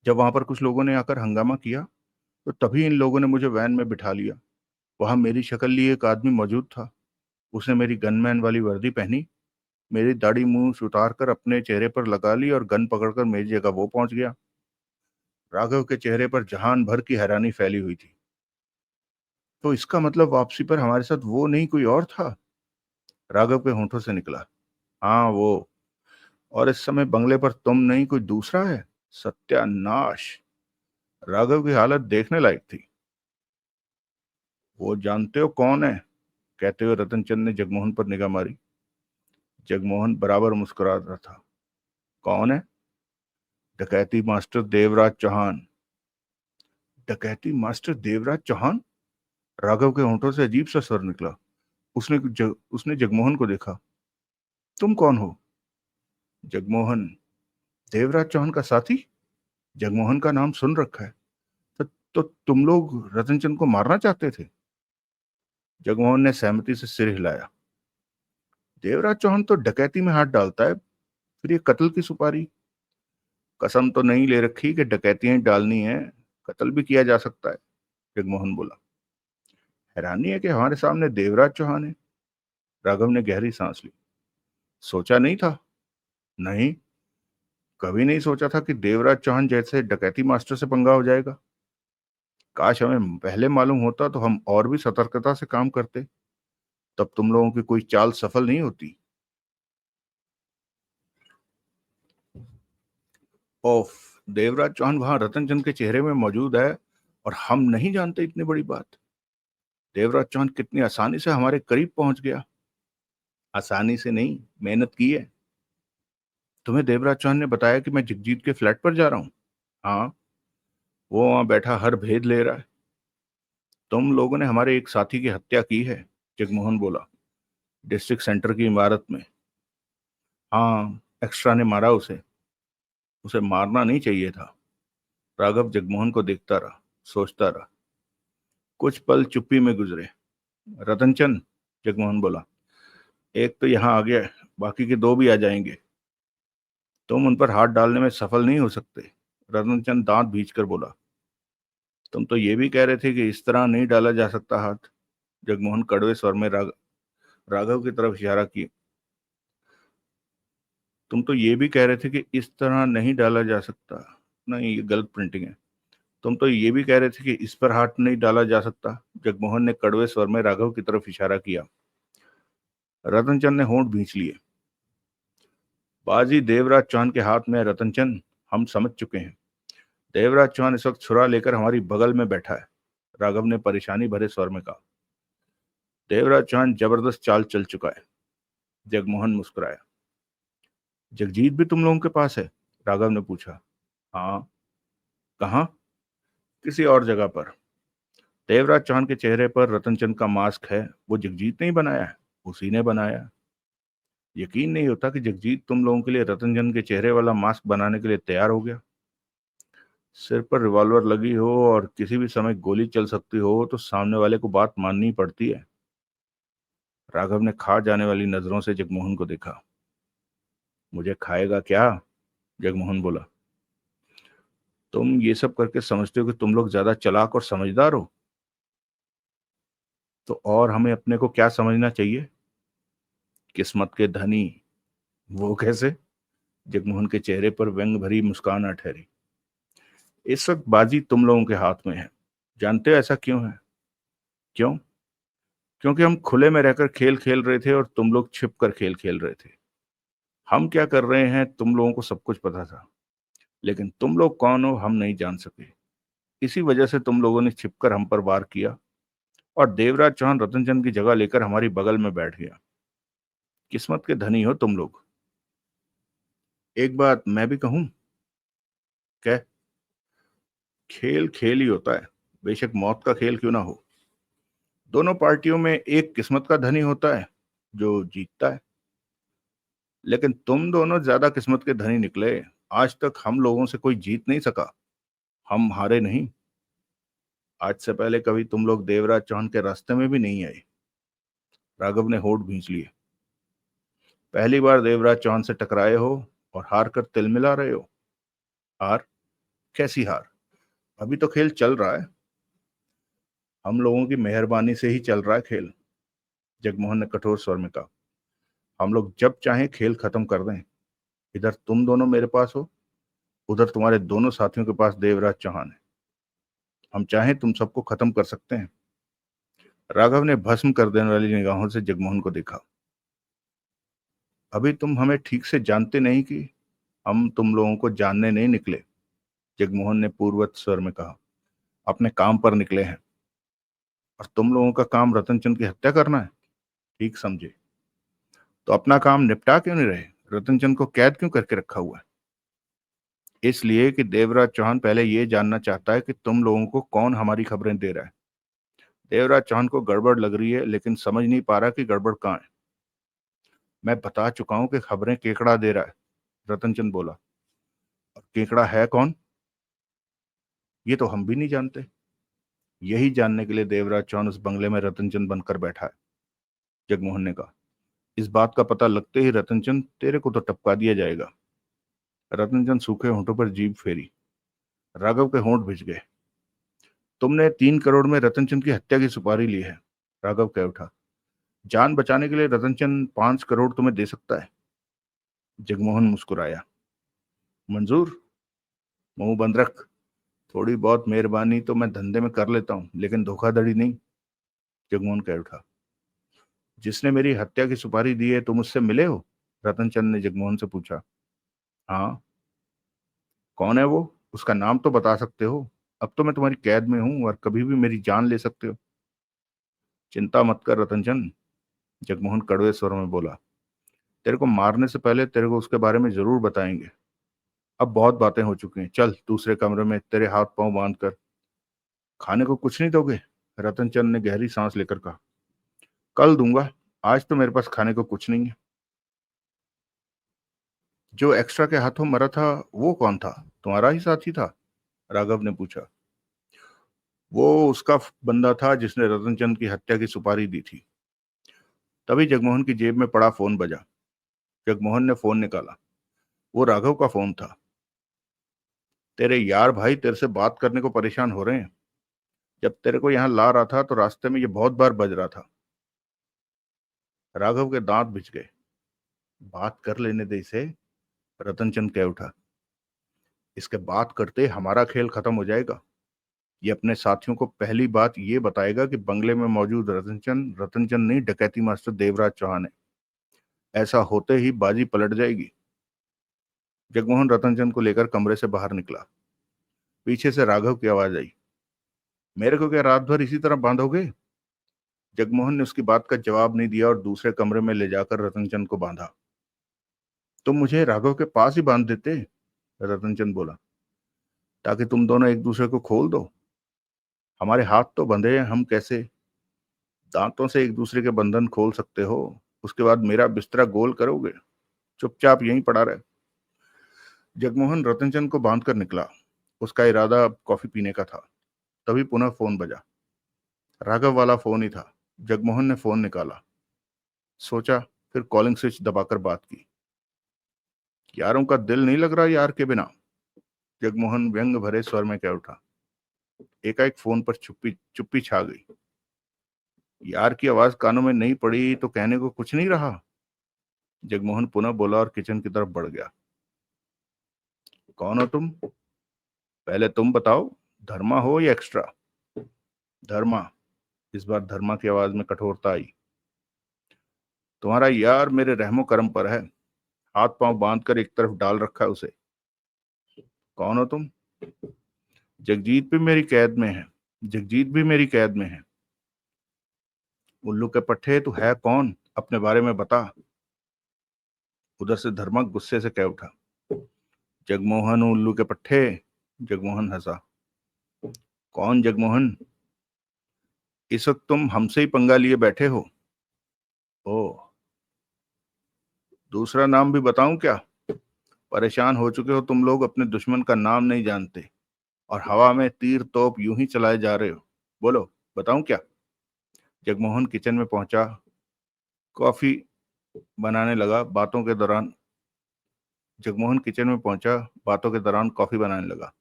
जब वहां पर कुछ लोगों ने आकर हंगामा किया तो तभी इन लोगों ने मुझे वैन में बिठा लिया। वहां मेरी शक्ल लिए एक आदमी मौजूद था। उसने मेरी गनमैन वाली वर्दी पहनी, मेरी दाढ़ी मूंछ उतार कर अपने चेहरे पर लगा ली और गन पकड़कर मेरी जगह वो पहुंच गया। राघव के चेहरे पर जहान भर की हैरानी फैली हुई थी। तो इसका मतलब वापसी पर हमारे साथ वो नहीं कोई और था? राघव के होंठों से निकला। हाँ, वो। और इस समय बंगले पर तुम नहीं कोई दूसरा है। सत्यानाश! राघव की हालत देखने लायक थी। वो जानते हो कौन है? कहते हुए रतनचंद ने जगमोहन पर निगाह मारी। जगमोहन बराबर मुस्कुरा रहा था। कौन है? डकैती मास्टर देवराज चौहान। डकैती मास्टर देवराज चौहान? राघव के होंठों से अजीब सा स्वर निकला। उसने जगमोहन को देखा। तुम कौन हो? जगमोहन? देवराज चौहान का साथी? जगमोहन का नाम सुन रखा है। तो तुम लोग रतनचंद को मारना चाहते थे? जगमोहन ने सहमति से सिर हिलाया। देवराज चौहान तो डकैती में हाथ डालता है, फिर ये कत्ल की सुपारी? कसम तो नहीं ले रखी कि डकैतियां ही डालनी है, कत्ल भी किया जा सकता है, जगमोहन बोला। हैरानी है कि हमारे सामने देवराज चौहान है। राघव ने गहरी सांस ली। सोचा नहीं था। नहीं, कभी नहीं सोचा था कि देवराज चौहान जैसे डकैती मास्टर से पंगा हो जाएगा। काश हमें पहले मालूम होता तो हम और भी सतर्कता से काम करते। तब तुम लोगों की कोई चाल सफल नहीं होती। ओफ! देवराज चौहान वहां रतनचंद के चेहरे में मौजूद है और हम नहीं जानते इतनी बड़ी बात। देवराज चौहान कितनी आसानी से हमारे करीब पहुंच गया। आसानी से नहीं, मेहनत की है। तुम्हें देवराज चौहान ने बताया कि मैं जगजीत के फ्लैट पर जा रहा हूँ? हाँ, वो वहां बैठा हर भेद ले रहा है। तुम लोगों ने हमारे एक साथी की हत्या की है, जगमोहन बोला। डिस्ट्रिक्ट सेंटर की इमारत में। हाँ, एक्स्ट्रा ने मारा उसे। उसे मारना नहीं चाहिए था। राघव जगमोहन को देखता रहा, सोचता रहा। कुछ पल चुप्पी में गुजरे। रतनचंद, जगमोहन बोला, एक तो यहाँ आ गया है, बाकी के दो भी आ जाएंगे। तुम उन पर हाथ डालने में सफल नहीं हो सकते। रतनचंद दांत भींचकर बोला। तुम तो ये भी कह रहे थे कि इस तरह नहीं डाला जा सकता हाथ। जगमोहन कड़वे स्वर में राघव की तरफ इशारा किए। तुम तो ये भी कह रहे थे कि इस तरह नहीं डाला जा सकता। नहीं, ये गलत प्रिंटिंग है। तुम तो ये भी कह रहे थे कि इस पर हाथ नहीं डाला जा सकता। जगमोहन ने कड़वे स्वर में राघव की तरफ इशारा किया। रतनचंद ने होंठ भींच लिए। बाजी देवराज चौहान के हाथ में है रतनचंद, हम समझ चुके हैं। देवराज चौहान इस वक्त छुरा लेकर हमारी बगल में बैठा है, राघव ने परेशानी भरे स्वर में कहा। देवराज चौहान जबरदस्त चाल चल चुका है। जगमोहन मुस्कुराया। जगजीत भी तुम लोगों के पास है? राघव ने पूछा। हाँ। कहाँ? किसी और जगह पर। देवराज चौहान के चेहरे पर रतनचंद का मास्क है, वो जगजीत नहीं बनाया है, उसी ने बनाया है। यकीन नहीं होता कि जगजीत तुम लोगों के लिए रतनचंद के चेहरे वाला मास्क बनाने के लिए तैयार हो गया। सिर पर रिवॉल्वर लगी हो और किसी भी समय गोली चल सकती हो तो सामने वाले को बात माननी पड़ती है। राघव ने खा जाने वाली नजरों से जगमोहन को देखा। मुझे खाएगा क्या? जगमोहन बोला। तुम ये सब करके समझते हो कि तुम लोग ज्यादा चालाक और समझदार हो? तो और हमें अपने को क्या समझना चाहिए? किस्मत के धनी। वो कैसे? जगमोहन के चेहरे पर व्यंग भरी मुस्कान आ ठहरी। इस वक्त बाजी तुम लोगों के हाथ में है। जानते हो ऐसा क्यों है? क्यों? क्योंकि हम खुले में रहकर खेल खेल रहे थे और तुम लोग छिप कर खेल खेल रहे थे। हम क्या कर रहे हैं तुम लोगों को सब कुछ पता था, लेकिन तुम लोग कौन हो हम नहीं जान सके। इसी वजह से तुम लोगों ने छिपकर हम पर वार किया और देवराज चौहान रतनचंद की जगह लेकर हमारी बगल में बैठ गया। किस्मत के धनी हो तुम लोग। एक बात मैं भी कहूं? क्या? खेल खेल ही होता है, बेशक मौत का खेल क्यों ना हो। दोनों पार्टियों में एक किस्मत का धनी होता है जो जीतता है, लेकिन तुम दोनों ज्यादा किस्मत के धनी निकले। आज तक हम लोगों से कोई जीत नहीं सका। हम हारे नहीं। आज से पहले कभी तुम लोग देवराज चौहान के रास्ते में भी नहीं आए। राघव ने होठ भींच लिए। पहली बार देवराज चौहान से टकराए हो और हार कर तिलमिला रहे हो। हार? कैसी हार? अभी तो खेल चल रहा है। हम लोगों की मेहरबानी से ही चल रहा है खेल, जगमोहन ने कठोर स्वर में कहा। हम लोग जब चाहें खेल खत्म कर दें। इधर तुम दोनों मेरे पास हो, उधर तुम्हारे दोनों साथियों के पास देवराज चौहान है। हम चाहें तुम सबको खत्म कर सकते हैं। राघव ने भस्म कर देने वाली निगाहों से जगमोहन को देखा। अभी तुम हमें ठीक से जानते नहीं कि हम तुम लोगों को जानने नहीं निकले, जगमोहन ने पूर्ववत स्वर में कहा। अपने काम पर निकले हैं। और तुम लोगों का काम रतनचंद की हत्या करना है। ठीक समझे। तो अपना काम निपटा क्यों नहीं रहे? रतनचंद को कैद क्यों करके रखा हुआ है? इसलिए कि देवराज चौहान पहले ये जानना चाहता है कि तुम लोगों को कौन हमारी खबरें दे रहा है। देवराज चौहान को गड़बड़ लग रही है, लेकिन समझ नहीं पा रहा कि गड़बड़ कहाँ है। मैं बता चुका हूं कि खबरें केकड़ा दे रहा है, रतनचंद बोला। और केकड़ा है कौन? ये तो हम भी नहीं जानते। यही जानने के लिए देवराज चौहान उस बंगले में रतनचंद बनकर बैठा है, जगमोहन ने कहा। इस बात का पता लगते ही रतनचंद तेरे को तो टपका दिया जाएगा। रतनचंद सूखे होंठों पर जीभ फेरी। राघव के होंठ भिज गए। तुमने 3 करोड़ में रतनचंद की हत्या की सुपारी ली है। राघव कह उठा। जान बचाने के लिए रतनचंद 5 करोड़ तुम्हें दे सकता है। जगमोहन मुस्कुराया। मंजूर? मुंह बंद रख। थोड़ी बहुत मेहरबानी तो मैं धंधे में कर लेता हूं, लेकिन धोखाधड़ी नहीं। जगमोहन कह उठा। जिसने मेरी हत्या की सुपारी दी है तुम उससे मिले हो? रतनचंद ने जगमोहन से पूछा। हाँ। कौन है वो? उसका नाम तो बता सकते हो। अब तो मैं तुम्हारी कैद में हूं और कभी भी मेरी जान ले सकते हो। चिंता मत कर रतनचंद, जगमोहन कड़वे स्वर में बोला। तेरे को मारने से पहले तेरे को उसके बारे में जरूर बताएंगे। अब बहुत बातें हो चुकी हैं, चल दूसरे कमरे में तेरे हाथ पांव बांध कर। खाने को कुछ नहीं दोगे? रतनचंद ने गहरी सांस लेकर कहा। कल दूंगा, आज तो मेरे पास खाने को कुछ नहीं है। जो एक्स्ट्रा के हाथों मरा था वो कौन था? तुम्हारा ही साथी था? राघव ने पूछा। वो उसका बंदा था जिसने रतनचंद की हत्या की सुपारी दी थी। तभी जगमोहन की जेब में पड़ा फोन बजा। जगमोहन ने फोन निकाला। वो राघव का फोन था। तेरे यार भाई तेरे से बात करने को परेशान हो रहे हैं। जब तेरे को यहाँ ला रहा था तो रास्ते में ये बहुत बार बज रहा था। राघव के दांत भिज गए। बात कर लेने दे इसे, रतनचंद कह उठा। इसके बात करते हमारा खेल खत्म हो जाएगा। ये अपने साथियों को पहली बात ये बताएगा कि बंगले में मौजूद रतनचंद रतनचंद नहीं, डकैती मास्टर देवराज चौहान है। ऐसा होते ही बाजी पलट जाएगी। जगमोहन रतनचंद को लेकर कमरे से बाहर निकला। पीछे से राघव की आवाज आई। मेरे को क्या रात भर इसी तरह बांधोगे? जगमोहन ने उसकी बात का जवाब नहीं दिया और दूसरे कमरे में ले जाकर रतनचंद को बांधा। तुम मुझे राघव के पास ही बांध देते, रतनचंद बोला, ताकि तुम दोनों एक दूसरे को खोल दो। हमारे हाथ तो बंधे हैं, हम कैसे दांतों से एक दूसरे के बंधन खोल सकते हो? उसके बाद मेरा बिस्तरा गोल करोगे? चुपचाप यहीं पड़ा रहे। जगमोहन रतनचंद को बांध कर निकला। उसका इरादा अब कॉफी पीने का था। तभी पुनः फोन बजा। राघव वाला फोन ही था। जगमोहन ने फोन निकाला, सोचा, फिर कॉलिंग स्विच दबाकर बात की। यारों का दिल नहीं लग रहा यार के बिना, जगमोहन व्यंग भरे स्वर में कह उठा। एकाएक फोन पर चुप्पी चुप्पी छा गई। यार की आवाज कानों में नहीं पड़ी तो कहने को कुछ नहीं रहा। जगमोहन पुनः बोला और किचन की तरफ बढ़ गया। कौन हो तुम? पहले तुम बताओ, धर्मा हो या एक्स्ट्रा? धर्मा। इस बार धर्मा की आवाज में कठोरता आई। तुम्हारा यार मेरे रहमो करम पर है, हाथ पांव बांध कर एक तरफ डाल रखा है उसे। कौन हो तुम? जगजीत भी मेरी कैद में है, जगजीत भी मेरी कैद में है। उल्लू के पट्टे, तू है कौन? अपने बारे में बता। उधर से धर्मा गुस्से से कह उठा, जगमोहन हूं उल्लू के पट्टे। जगमोहन हंसा। कौन जगमोहन? इस वक्त तुम हमसे ही पंगा लिए बैठे हो। ओ, दूसरा नाम भी बताऊं क्या? परेशान हो चुके हो तुम लोग, अपने दुश्मन का नाम नहीं जानते और हवा में तीर तोप यूं ही चलाए जा रहे हो। बोलो, बताऊं क्या? जगमोहन किचन में पहुंचा, कॉफी बनाने लगा। बातों के दौरान कॉफी बनाने लगा।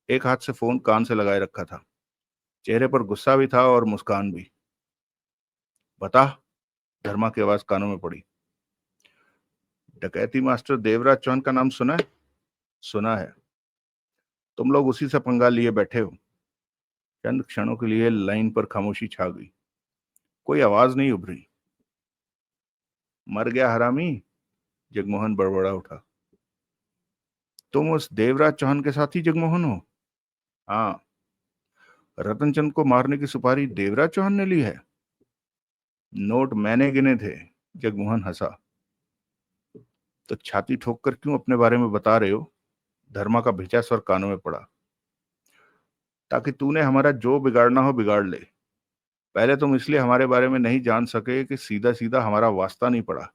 एक हाथ से फोन कान से लगाए रखा था। चेहरे पर गुस्सा भी था और मुस्कान भी। बता। धर्मा की आवाज कानों में पड़ी। डकैती मास्टर देवराज चौहान का नाम सुना है? सुना है। तुम लोग उसी से पंगा लिए बैठे हो। चंद क्षणों के लिए लाइन पर खामोशी छा गई। कोई आवाज नहीं उभरी। मर गया हरामी, जगमोहन बड़बड़ा उठा। तुम उस देवराज चौहान के साथ ही जगमोहन हो? हाँ। रतनचंद को मारने की सुपारी देवराज चौहान ने ली है? नोट मैंने गिने थे। जगमोहन हंसा। तो छाती ठोक कर क्यों अपने बारे में बता रहे हो? धर्मा का भिजा स्वर कानों में पड़ा। ताकि तूने हमारा जो बिगाड़ना हो बिगाड़ ले। पहले तुम इसलिए हमारे बारे में नहीं जान सके कि सीधा सीधा हमारा वास्ता नहीं पड़ा,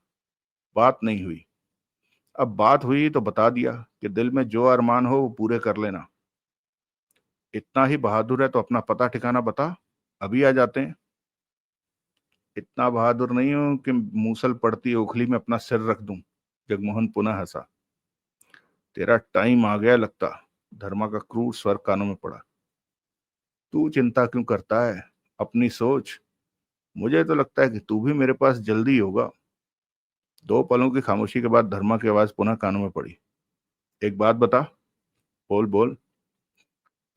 बात नहीं हुई। अब बात हुई तो बता दिया कि दिल में जो अरमान हो वो पूरे कर लेना। इतना ही बहादुर है तो अपना पता ठिकाना बता, अभी आ जाते हैं। इतना बहादुर नहीं हूं कि मूसल पड़ती ओखली में अपना सिर रख दूं। जगमोहन पुनः हंसा। तेरा टाइम आ गया लगता। धर्मा का क्रूर स्वर कानों में पड़ा। तू चिंता क्यों करता है? अपनी सोच। मुझे तो लगता है कि तू भी मेरे पास जल्दी होगा। दो पलों की खामोशी के बाद धर्मा की आवाज पुनः कानों में पड़ी। एक बात बता। बोल बोल।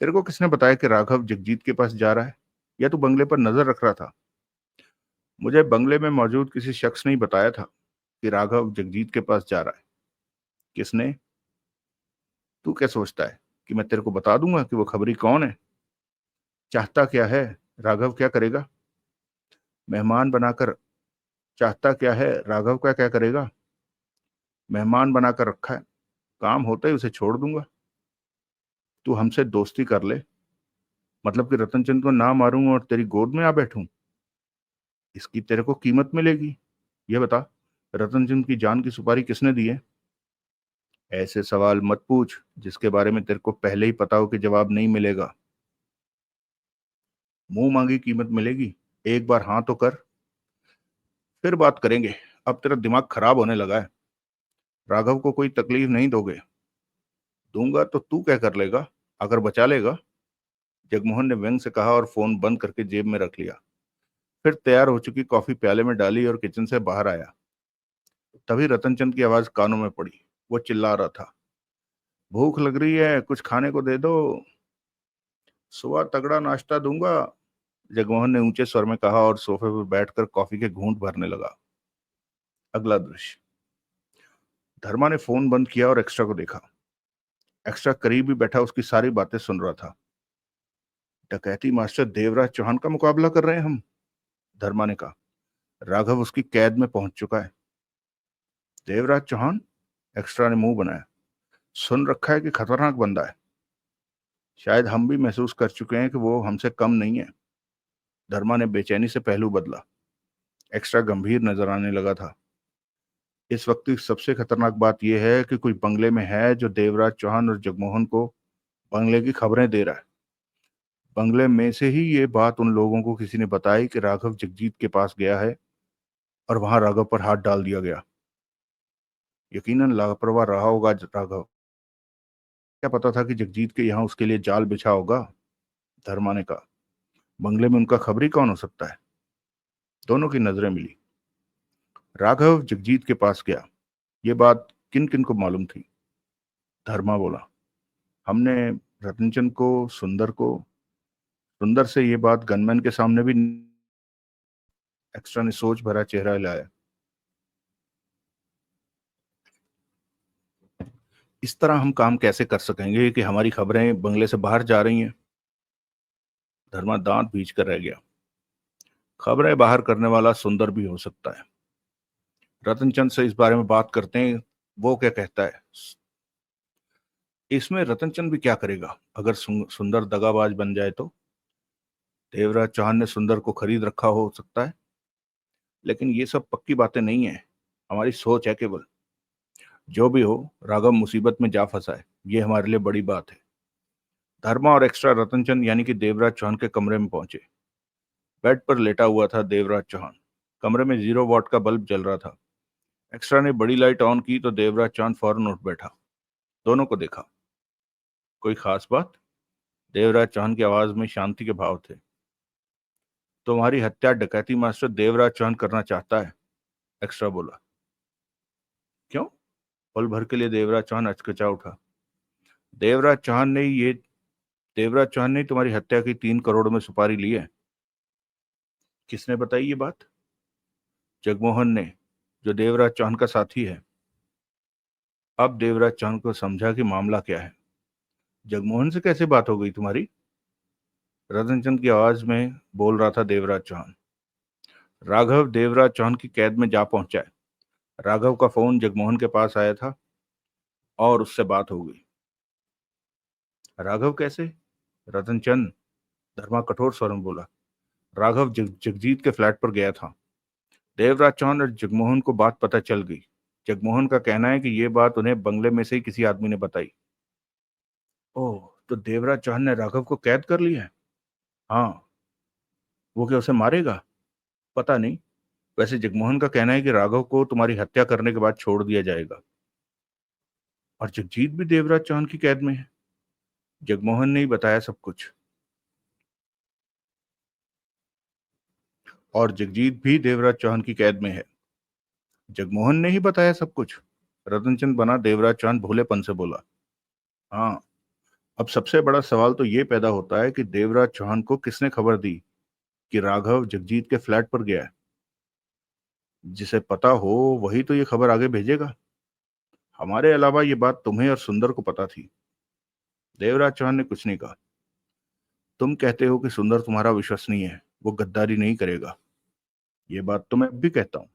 तेरे को किसने बताया कि राघव जगजीत के पास जा रहा है, या तू बंगले पर नजर रख रहा था? मुझे बंगले में मौजूद किसी शख्स ने ही बताया था कि राघव जगजीत के पास जा रहा है। किसने? तू क्या सोचता है कि मैं तेरे को बता दूंगा कि वो खबरी कौन है? चाहता क्या है? राघव क्या करेगा? मेहमान बनाकर। चाहता क्या है? राघव का क्या करेगा? मेहमान बनाकर रखा है, काम होता ही उसे छोड़ दूंगा। तू हमसे दोस्ती कर ले, मतलब कि रतनचंद को ना मारूं और तेरी गोद में आ बैठूं? इसकी तेरे को कीमत मिलेगी। ये बता, रतनचंद की जान की सुपारी किसने दी है? ऐसे सवाल मत पूछ जिसके बारे में तेरे को पहले ही पता हो कि जवाब नहीं मिलेगा। मुंह मांगी कीमत मिलेगी। एक बार हाँ तो कर, फिर बात करेंगे। अब तेरा दिमाग खराब होने लगा है। राघव को कोई तकलीफ नहीं दोगे? दूंगा तो तू क्या कर लेगा, अगर बचा लेगा? जगमोहन ने व्यंग से कहा और फोन बंद करके जेब में रख लिया। फिर तैयार हो चुकी कॉफी प्याले में डाली और किचन से बाहर आया। तभी रतनचंद की आवाज कानों में पड़ी। वो चिल्ला रहा था, भूख लग रही है, कुछ खाने को दे दो। सुबह तगड़ा नाश्ता दूंगा, जगमोहन ने ऊंचे स्वर में कहा और सोफे पर बैठकर कॉफी के घूंट भरने लगा। अगला दृश्य। धर्मा ने फोन बंद किया और एक्स्ट्रा को देखा। एक्स्ट्रा करीब ही बैठा उसकी सारी बातें सुन रहा था। डकैती मास्टर देवराज चौहान का मुकाबला कर रहे हैं हम, धर्मा ने कहा। राघव उसकी कैद में पहुंच चुका है। देवराज चौहान? एक्स्ट्रा ने मुंह बनाया। सुन रखा है कि खतरनाक बंदा है। शायद हम भी महसूस कर चुके हैं कि वो हमसे कम नहीं है। धर्मा ने बेचैनी से पहलू बदला। एक्स्ट्रा गंभीर नजर आने लगा था। इस वक्त की सबसे खतरनाक बात यह है कि कोई बंगले में है जो देवराज चौहान और जगमोहन को बंगले की खबरें दे रहा है। बंगले में से ही ये बात उन लोगों को किसी ने बताई कि राघव जगजीत के पास गया है और वहां राघव पर हाथ डाल दिया गया। यकीनन लापरवाह रहा होगा राघव। क्या पता था कि जगजीत के यहाँ उसके लिए जाल बिछा होगा? धर्मा ने कहा। बंगले में उनका खबरी कौन हो सकता है? दोनों की नजरें मिली। राघव जगजीत के पास गया, ये बात किन किन को मालूम थी? धर्मा बोला। हमने रतनचंद को, सुंदर से ये बात गनमैन के सामने भी। एक्स्ट्रा ने सोच भरा चेहरा लाया। इस तरह हम काम कैसे कर सकेंगे कि हमारी खबरें बंगले से बाहर जा रही हैं? धर्मा दांत भींच कर रह गया। खबरें बाहर करने वाला सुंदर भी हो सकता है। रतनचंद से इस बारे में बात करते हैं, वो क्या कहता है। इसमें रतनचंद भी क्या करेगा अगर सुंदर दगाबाज बन जाए तो? देवराज चौहान ने सुंदर को खरीद रखा हो सकता है, लेकिन ये सब पक्की बातें नहीं है, हमारी सोच है केवल। जो भी हो, राघव मुसीबत में जा फंसा है, ये हमारे लिए बड़ी बात है। धर्मा और एक्स्ट्रा रतनचंद यानी कि देवराज चौहान के कमरे में पहुंचे। बेड पर लेटा हुआ था देवराज चौहान। कमरे में 0 वॉट का बल्ब जल रहा था। एक्स्ट्रा ने बड़ी लाइट ऑन की तो देवराज चौहान फौरन उठ बैठा। दोनों को देखा। कोई खास बात? देवराज चौहान की आवाज में शांति के भाव थे। तुम्हारी हत्या डकैती मास्टर देवराज चौहान करना चाहता है, एक्स्ट्रा बोला। क्यों? पल भर के लिए देवराज चौहान अचकचा उठा। देवराज चौहान ने ये देवराज चौहान ने तुम्हारी हत्या की 3 करोड़ में सुपारी ली है। किसने बताई ये बात? जगमोहन ने, जो देवराज चौहान का साथी है। अब देवराज चौहान को समझा कि मामला क्या है। जगमोहन से कैसे बात हो गई तुम्हारी? रतनचंद की आवाज में बोल रहा था देवराज चौहान। राघव देवराज चौहान की कैद में जा पहुंचा है। राघव का फोन जगमोहन के पास आया था और उससे बात हो गई। राघव कैसे? रतनचंद, धर्मा कठोर स्वर में बोला। राघव जगजीत के फ्लैट पर गया था। देवराज चौहान और जगमोहन को बात पता चल गई। जगमोहन का कहना है कि ये बात उन्हें बंगले में से ही किसी आदमी ने बताई। ओह, तो देवराज चौहान ने राघव को कैद कर लिया है? हाँ। वो क्या उसे मारेगा? पता नहीं। वैसे जगमोहन का कहना है कि राघव को तुम्हारी हत्या करने के बाद छोड़ दिया जाएगा। और जगजीत भी देवराज चौहान की कैद में है? जगमोहन ने ही बताया सब कुछ। और जगजीत भी देवराज चौहान की कैद में है? जगमोहन ने ही बताया सब कुछ। रतनचंद बना देवराज चौहान भोलेपन से बोला। हाँ। अब सबसे बड़ा सवाल तो ये पैदा होता है कि देवराज चौहान को किसने खबर दी कि राघव जगजीत के फ्लैट पर गया है? जिसे पता हो वही तो ये खबर आगे भेजेगा। हमारे अलावा ये बात तुम्हें और सुंदर को पता थी। देवराज चौहान ने कुछ नहीं कहा। तुम कहते हो कि सुंदर तुम्हारा विश्वसनीय है, वो गद्दारी नहीं करेगा। ये बात तो मैं अब भी कहता हूँ।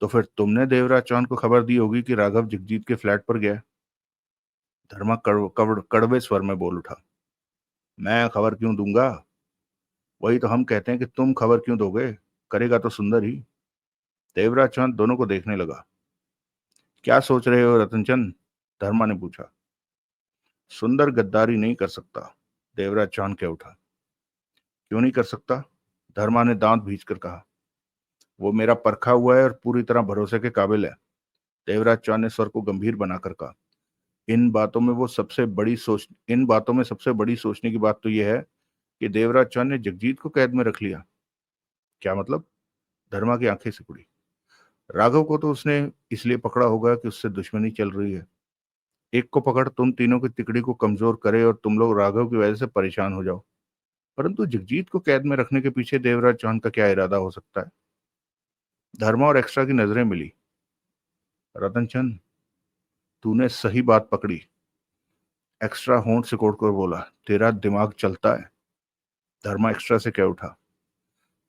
तो फिर तुमने देवराज चौहान को खबर दी होगी कि राघव जगजीत के फ्लैट पर गया है? धर्मा कड़वे स्वर में बोल उठा। मैं खबर क्यों दूंगा? वही तो हम कहते हैं कि तुम खबर क्यों दोगे? करेगा तो सुंदर ही। देवराज चौहान दोनों को देखने लगा। क्या सोच रहे हो रतनचंद? धर्मा ने पूछा। सुंदर गद्दारी नहीं कर सकता, देवराज चौहान कह उठा। क्यों नहीं कर सकता? धर्मा ने दांत भींचकर कहा। वो मेरा परखा हुआ है और पूरी तरह भरोसे के काबिल है, देवराज चौहान ने स्वर को गंभीर बनाकर कहा। इन बातों में सबसे बड़ी सोचने की बात तो यह है कि देवराज चौहान ने जगजीत को कैद में रख लिया। क्या मतलब? धर्मा की आंखें सिकुड़ी। राघव को तो उसने इसलिए पकड़ा होगा कि उससे दुश्मनी चल रही है। एक को पकड़ तुम तीनों की तिकड़ी को कमजोर करे और तुम लोग राघव की वजह से परेशान हो जाओ। परंतु जगजीत को कैद में रखने के पीछे देवराज चौहान का क्या इरादा हो सकता है? धर्मा और एक्स्ट्रा की नजरें मिली। रतनचंद, तूने सही बात पकड़ी। एक्स्ट्रा होंठ सिकोड़ कर बोला। तेरा दिमाग चलता है। धर्मा एक्स्ट्रा से कह उठा।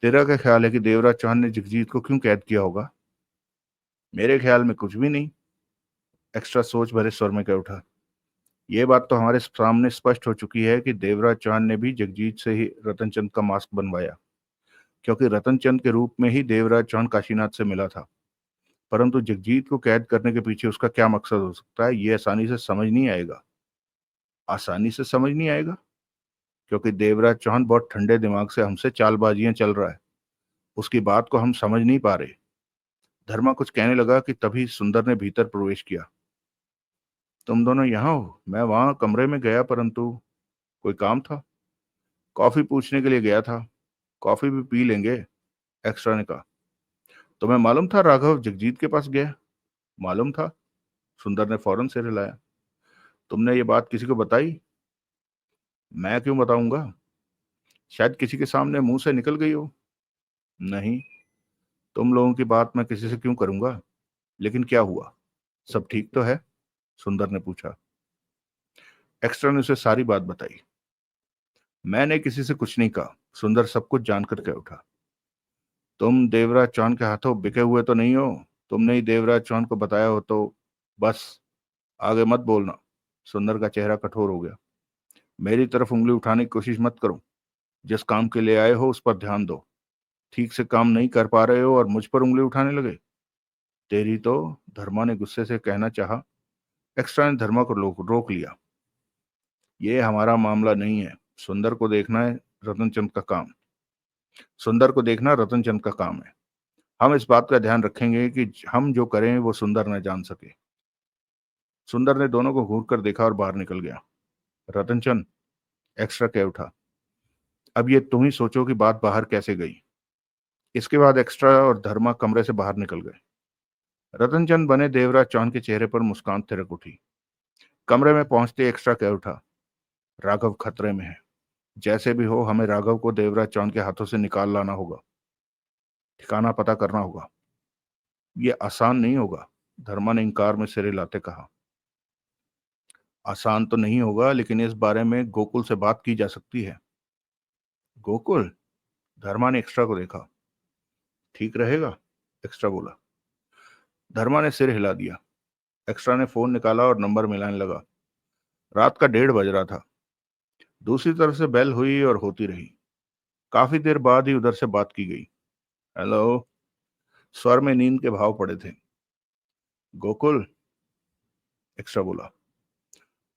तेरा क्या ख्याल है कि देवराज चौहान ने जगजीत को क्यों कैद किया होगा? मेरे ख्याल में कुछ भी नहीं, एक्स्ट्रा सोच भरे स्वर में कह उठा। यह बात तो हमारे सामने स्पष्ट हो चुकी है कि देवराज चौहान ने भी जगजीत से ही रतनचंद का मास्क बनवाया, क्योंकि रतनचंद के रूप में ही देवराज चौहान काशीनाथ से मिला था। परंतु जगजीत को कैद करने के पीछे उसका क्या मकसद हो सकता है, ये आसानी से समझ नहीं आएगा। आसानी से समझ नहीं आएगा क्योंकि देवराज चौहान बहुत ठंडे दिमाग से हमसे चालबाजियां चल रहा है। उसकी बात को हम समझ नहीं पा रहे। धर्मा कुछ कहने लगा कि तभी सुंदर ने भीतर प्रवेश किया। तुम दोनों यहाँ हो? मैं वहां कमरे में गया, परंतु कोई काम था। कॉफी पूछने के लिए गया था। कॉफी भी पी लेंगे, एक्स्ट्रा ने कहा। तुम्हें मालूम था राघव जगजीत के पास गया? मालूम था, सुंदर ने फौरन सिर हिलाया। तुमने ये बात किसी को बताई? मैं क्यों बताऊंगा? शायद किसी के सामने मुंह से निकल गई हो। नहीं, तुम लोगों की बात मैं किसी से क्यों करूंगा? लेकिन क्या हुआ? सब ठीक तो है? सुंदर ने पूछा। एक्स्ट्रा ने उसे सारी बात बताई। मैंने किसी से कुछ नहीं कहा, सुंदर सब कुछ जानकर कह उठा। तुम देवराज चौहान के हाथों बिके हुए तो नहीं हो? तुमने ही देवराज चौहान को बताया हो तो बस, आगे मत बोलना। सुंदर का चेहरा कठोर हो गया। मेरी तरफ उंगली उठाने की कोशिश मत करो। जिस काम के लिए आए हो उस पर ध्यान दो। ठीक से काम नहीं कर पा रहे हो और मुझ पर उंगली उठाने लगे। तेरी तो, धर्मा ने गुस्से से कहना चाहा। एक्स्ट्रा ने धर्मा को रोक लिया। ये हमारा मामला नहीं है। सुंदर को देखना है, रतनचंद का काम। सुंदर को देखना रतनचंद का काम है। हम इस बात का ध्यान रखेंगे कि हम जो करें वो सुंदर न जान सके। सुंदर ने दोनों को घूर कर देखा और बाहर निकल गया। रतनचंद, एक्स्ट्रा कह उठा, अब ये तुम ही सोचो कि बात बाहर कैसे गई। इसके बाद एक्स्ट्रा और धर्मा कमरे से बाहर निकल गए। रतनचंद बने देवराज चौहान के चेहरे पर मुस्कान थिरक उठी। कमरे में पहुंचते एक्स्ट्रा कह उठा, राघव खतरे में है। जैसे भी हो हमें राघव को देवराज चौहान के हाथों से निकाल लाना होगा। ठिकाना पता करना होगा। ये आसान नहीं होगा, धर्मा ने इंकार में सिर हिलाते कहा। आसान तो नहीं होगा, लेकिन इस बारे में गोकुल से बात की जा सकती है। गोकुल? धर्मा ने एक्स्ट्रा को देखा। ठीक रहेगा? एक्स्ट्रा बोला। धर्मा ने सिर हिला दिया। एक्स्ट्रा ने फोन निकाला और नंबर मिलाने लगा। रात का 1:30 बज रहा था। दूसरी तरफ से बेल हुई और होती रही। काफी देर बाद ही उधर से बात की गई। हेलो। स्वर में नींद के भाव पड़े थे। गोकुल? एक्स्ट्रा बोला।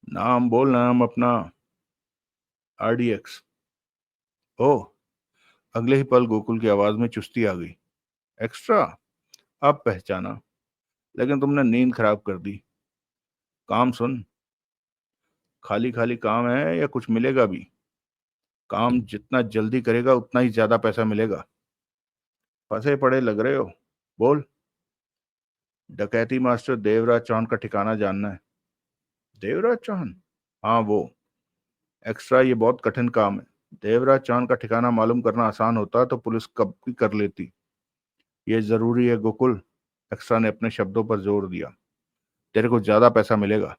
नाम बोल, नाम अपना। RDX। ओह। अगले ही पल गोकुल की आवाज में चुस्ती आ गई। एक्स्ट्रा, अब पहचाना। लेकिन तुमने नींद खराब कर दी। काम सुन, खाली खाली काम है या कुछ मिलेगा भी? काम जितना जल्दी करेगा उतना ही ज्यादा पैसा मिलेगा। फंसे पड़े लग रहे हो। बोल। डकैती मास्टर देवराज चौहान का ठिकाना जानना है। देवराज चौहान? हाँ वो। एक्स्ट्रा, ये बहुत कठिन काम है। देवराज चौहान का ठिकाना मालूम करना आसान होता तो पुलिस कब भी कर लेती। ये जरूरी है गोकुल। एक्स्ट्रा ने अपने शब्दों पर जोर दिया। तेरे को ज्यादा पैसा मिलेगा।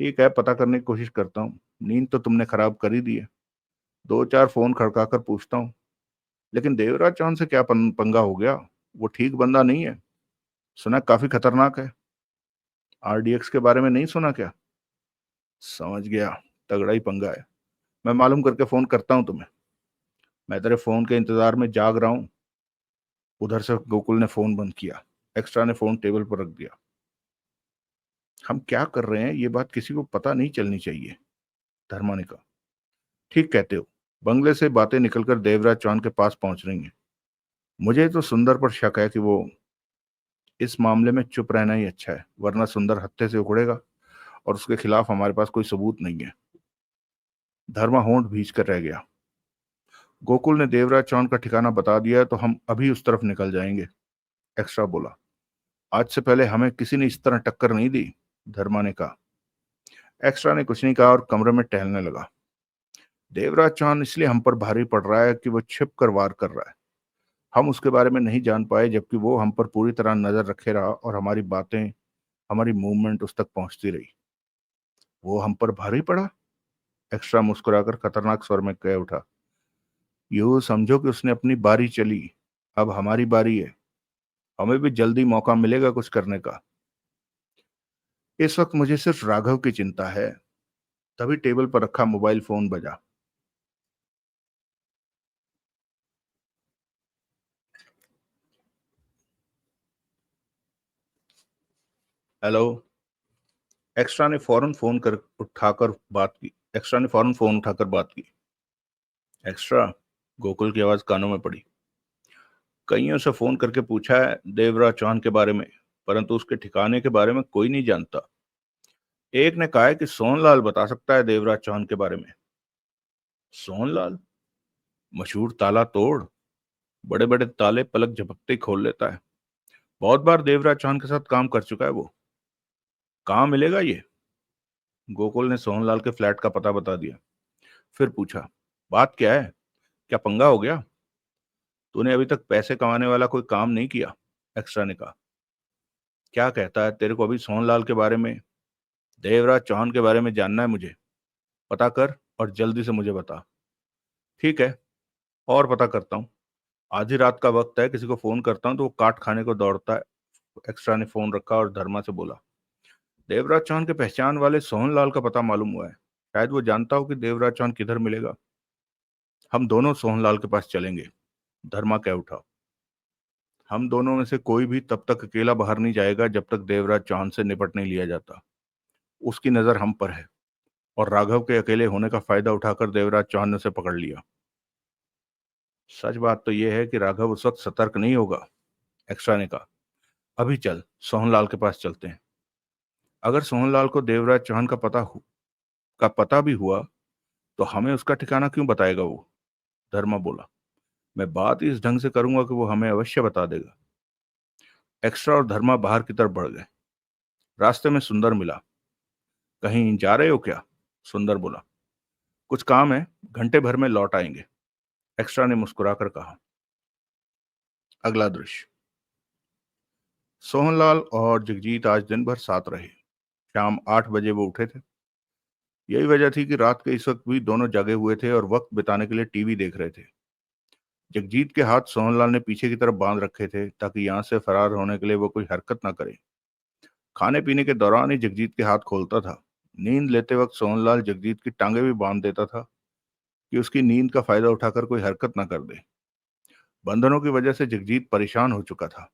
ठीक है, पता करने की कोशिश करता हूँ। नींद तो तुमने खराब कर ही दी है। 2-4 फोन खड़का कर पूछता हूँ। लेकिन देवराज चौहान से क्या पंगा हो गया? वो ठीक बंदा नहीं है। सुना काफी खतरनाक है। RDX के बारे में नहीं सुना क्या? समझ गया, तगड़ा ही पंगा है। मैं मालूम करके फोन करता हूँ तुम्हें। मैं तेरे फोन के इंतजार में जाग रहा हूँ। उधर से गोकुल ने फोन बंद किया। एक्स्ट्रा ने फोन टेबल पर रख दिया। हम क्या कर रहे हैं ये बात किसी को पता नहीं चलनी चाहिए, धर्मा ने कहा। ठीक कहते हो। बंगले से बातें निकलकर देवराज चौहान के पास पहुंच रही हैं। मुझे तो सुंदर पर शक है कि वो, इस मामले में चुप रहना ही अच्छा है, वरना सुंदर हत्थे से उखड़ेगा और उसके खिलाफ हमारे पास कोई सबूत नहीं है। धर्मा होंठ भींच कर रह गया। गोकुल ने देवराज चौहान का ठिकाना बता दिया तो हम अभी उस तरफ निकल जाएंगे, एक्स्ट्रा बोला। आज से पहले हमें किसी ने इस तरह टक्कर नहीं दी, धर्मा ने कहा। एक्स्ट्रा ने कुछ नहीं कहा और कमरे में टहलने लगा। देवराज चौहान इसलिए हम पर भारी पड़ रहा है कि वो छिप कर वार कर रहा है। हम उसके बारे में नहीं जान पाए, जबकि वो हम पर पूरी तरह नजर रखे रहा और हमारी बातें, हमारी मूवमेंट उस तक पहुंचती रही। वो हम पर भारी पड़ा? एक्स्ट्रा मुस्कुराकर खतरनाक स्वर में कह उठा। यूं समझो कि उसने अपनी बारी चली। अब हमारी बारी है। हमें भी जल्दी मौका मिलेगा कुछ करने का। इस वक्त मुझे सिर्फ राघव की चिंता है। तभी टेबल पर रखा मोबाइल फोन बजा। हेलो। एक्स्ट्रा ने फौरन फोन उठाकर बात की। एक्स्ट्रा, गोकुल की आवाज कानों में पड़ी। कईयों से फोन करके पूछा है देवराज चौहान के बारे में, परंतु उसके ठिकाने के बारे में कोई नहीं जानता। एक ने कहा है कि सोनलाल बता सकता है देवराज चौहान के बारे में। सोनलाल? मशहूर ताला तोड़। बड़े बड़े ताले पलक झपकते ही खोल लेता है। बहुत बार देवराज चौहान के साथ काम कर चुका है वो। कहाँ मिलेगा ये? गोकुल ने सोहनलाल के फ्लैट का पता बता दिया। फिर पूछा, बात क्या है? क्या पंगा हो गया? तूने अभी तक पैसे कमाने वाला कोई काम नहीं किया? एक्स्ट्रा ने कहा। क्या कहता है? तेरे को अभी सोहनलाल के बारे में, देवराज चौहान के बारे में जानना है मुझे। पता कर और जल्दी से मुझे बता। ठीक है, और पता करता हूँ। आधी रात का वक्त है, किसी को फोन करता हूँ तो वो काट खाने को दौड़ता है। एक्स्ट्रा ने फोन रखा और धर्मा से बोला, देवराज चौहान के पहचान वाले सोहनलाल का पता मालूम हुआ है। शायद वो जानता हो कि देवराज चौहान किधर मिलेगा। हम दोनों सोहनलाल के पास चलेंगे। धर्मा कह उठा। हम दोनों में से कोई भी तब तक अकेला बाहर नहीं जाएगा जब तक देवराज चौहान से निपट नहीं लिया जाता। उसकी नजर हम पर है, और राघव के अकेले होने का फायदा उठाकर देवराज चौहान ने उसे पकड़ लिया। सच बात तो यह है कि राघव उस वक्त सतर्क नहीं होगा, एक्स्ट्रा ने कहा। अभी चल, सोहनलाल के पास चलते हैं। अगर सोहनलाल को देवराज चौहान का पता भी हुआ तो हमें उसका ठिकाना क्यों बताएगा वो? धर्मा बोला। मैं बात ही इस ढंग से करूंगा कि वो हमें अवश्य बता देगा। एक्स्ट्रा और धर्मा बाहर की तरफ बढ़ गए। रास्ते में सुंदर मिला। कहीं जा रहे हो क्या? सुंदर बोला। कुछ काम है, घंटे भर में लौट आएंगे, एक्स्ट्रा ने मुस्कुराकर कहा। अगला दृश्य। सोहनलाल और जगजीत आज दिन भर साथ रहे। शाम 8 बजे वो उठे थे। यही वजह थी कि रात के इस वक्त भी दोनों जगे हुए थे और वक्त बिताने के लिए टीवी देख रहे थे। जगजीत के हाथ सोहनलाल ने पीछे की तरफ बांध रखे थे ताकि यहां से फरार होने के लिए वो कोई हरकत ना करे। खाने पीने के दौरान ही जगजीत के हाथ खोलता था। नींद लेते वक्त सोहनलाल जगजीत की टांगे भी बांध देता था कि उसकी नींद का फायदा उठाकर कोई हरकत ना कर दे। बंधनों की वजह से जगजीत परेशान हो चुका था।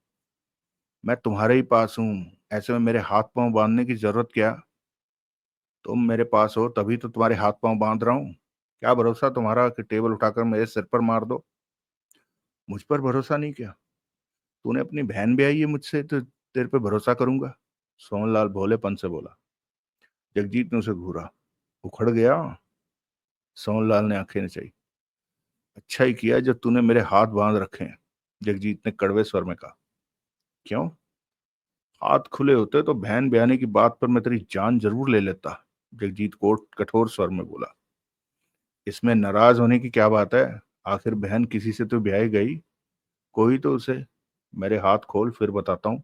मैं तुम्हारे ही पास हूं, ऐसे में मेरे हाथ पांव बांधने की जरूरत क्या? तुम मेरे पास हो तभी तो तुम्हारे हाथ पांव बांध रहा हूं। क्या भरोसा तुम्हारा कि टेबल उठाकर मेरे सिर पर मार दो? मुझ पर भरोसा नहीं क्या? तूने अपनी बहन ब्याही है मुझसे, तो तेरे पे भरोसा करूंगा। सोहनलाल भोलेपन से बोला। जगजीत ने उसे घूरा। उखड़ गया? सोहनलाल ने आंखें नचाई। अच्छा ही किया जब तूने मेरे हाथ बांध रखे हैं, जगजीत ने कड़वे स्वर में कहा। क्यों? हाथ खुले होते तो बहन ब्याने की बात पर मैं तेरी जान जरूर ले लेता, जगजीत कोट कठोर स्वर में बोला। इसमें नाराज होने की क्या बात है? आखिर बहन किसी से तो ब्याही गई, कोई तो उसे। मेरे हाथ खोल, फिर बताता हूँ।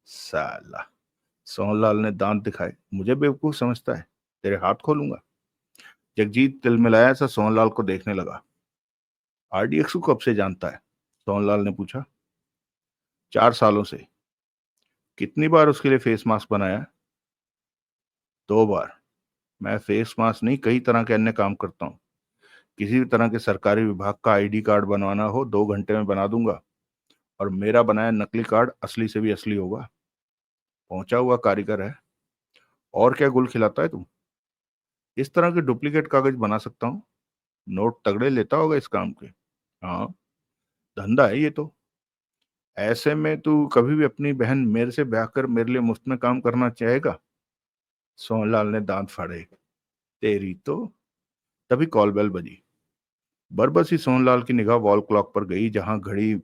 साला, सोहनलाल ने दांत दिखाए। मुझे बेवकूफ समझता है? तेरे हाथ खोलूंगा? जगजीत तिलमिलाया सा सोहनलाल को देखने लगा। आरडीएक्स को कब से जानता है? सोहनलाल ने पूछा। 4 सालों से। कितनी बार उसके लिए फेस मास्क बनाया? 2 बार। मैं फेस मास्क नहीं, कई तरह के अन्य काम करता हूँ। किसी भी तरह के सरकारी विभाग का आईडी कार्ड बनवाना हो 2 घंटे में बना दूंगा, और मेरा बनाया नकली कार्ड असली से भी असली होगा। पहुंचा हुआ कारीगर है। और क्या गुल खिलाता है तू? इस तरह के डुप्लीकेट कागज बना सकता हूँ। नोट तगड़े लेता होगा इस काम के। हाँ, धंधा है ये तो। ऐसे में तू कभी भी अपनी बहन मेरे से ब्याह कर मेरे लिए मुफ्त में काम करना चाहेगा? सोहनलाल ने दांत फाड़े। तेरी तो। तभी कॉल बेल बजी। बरबस ही सोहनलाल की निगाह वॉल क्लॉक पर गई, जहां घड़ी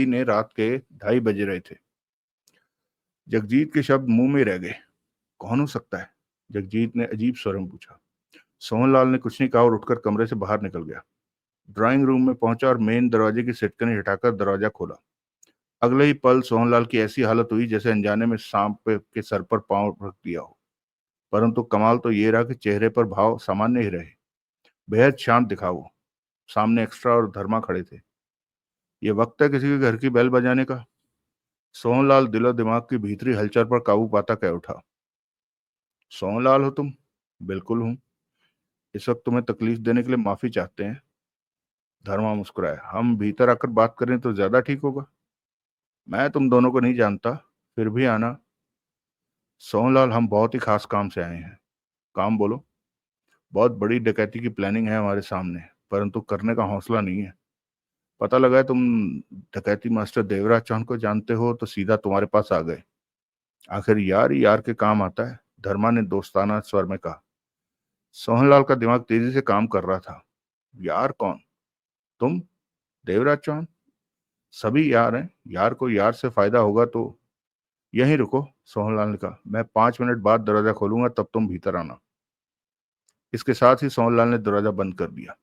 ने रात के 2:30 बजे रहे थे। जगजीत के शब्द मुंह में रह गए। कौन हो सकता है? जगजीत ने अजीब स्वर में पूछा। सोहनलाल ने कुछ नहीं कहा और उठकर कमरे से बाहर निकल गया। ड्राइंग रूम में पहुंचा और मेन दरवाजे की सिटकनी हटाकर दरवाजा खोला। अगले ही पल सोहनलाल की ऐसी हालत हुई जैसे अनजाने में सांप के सर पर पांव रख दिया हो। परंतु कमाल तो ये रहा कि चेहरे पर भाव सामान्य ही रहे। बेहद शांत दिखा वो। सामने एक्स्ट्रा और धर्मा खड़े थे। ये वक्त है किसी के घर की बेल बजाने का? सोहनलाल दिलो दिमाग की भीतरी हलचल पर काबू पाता कह उठा। सोहनलाल हो तुम? बिल्कुल हूं। इस वक्त तुम्हें तकलीफ देने के लिए माफी चाहते हैं। धर्मा मुस्कुराया। हम भीतर आकर बात करें तो ज्यादा ठीक होगा। मैं तुम दोनों को नहीं जानता, फिर भी आना। सोहनलाल, हम बहुत ही खास काम से आए हैं। काम बोलो। बहुत बड़ी डकैती की प्लानिंग है हमारे सामने, परंतु करने का हौसला नहीं है। पता लगा है तुम डकैती मास्टर देवराज चौहान को जानते हो, तो सीधा तुम्हारे पास आ गए। आखिर यार ही यार के काम आता है, धर्मा ने दोस्ताना स्वर में कहा। सोहनलाल का दिमाग तेजी से काम कर रहा था। यार कौन? तुम? देवराज चौहान? सभी यार हैं। यार को यार से फायदा होगा तो यहीं रुको, सोहनलाल ने कहा। मैं 5 मिनट बाद दरवाजा खोलूंगा, तब तुम भीतर आना। इसके साथ ही सोहनलाल ने दरवाजा बंद कर दिया।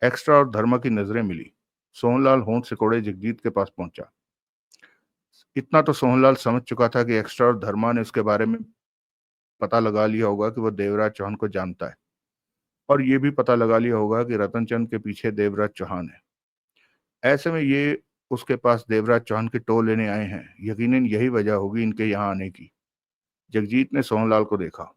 एक्स्ट्रा और धर्मा की नजरें मिली। सोहनलाल होंठ सिकोड़े जगजीत के पास पहुंचा। इतना तो सोहनलाल समझ चुका था कि एक्स्ट्रा और धर्मा ने उसके बारे में पता लगा लिया होगा कि वह देवराज चौहान को जानता है, और ये भी पता लगा लिया होगा कि रतनचंद के पीछे देवराज चौहान है। ऐसे में ये उसके पास देवराज चौहान के टो लेने आए हैं। यकीनन यही वजह होगी इनके यहाँ आने की। जगजीत ने सोहनलाल को देखा।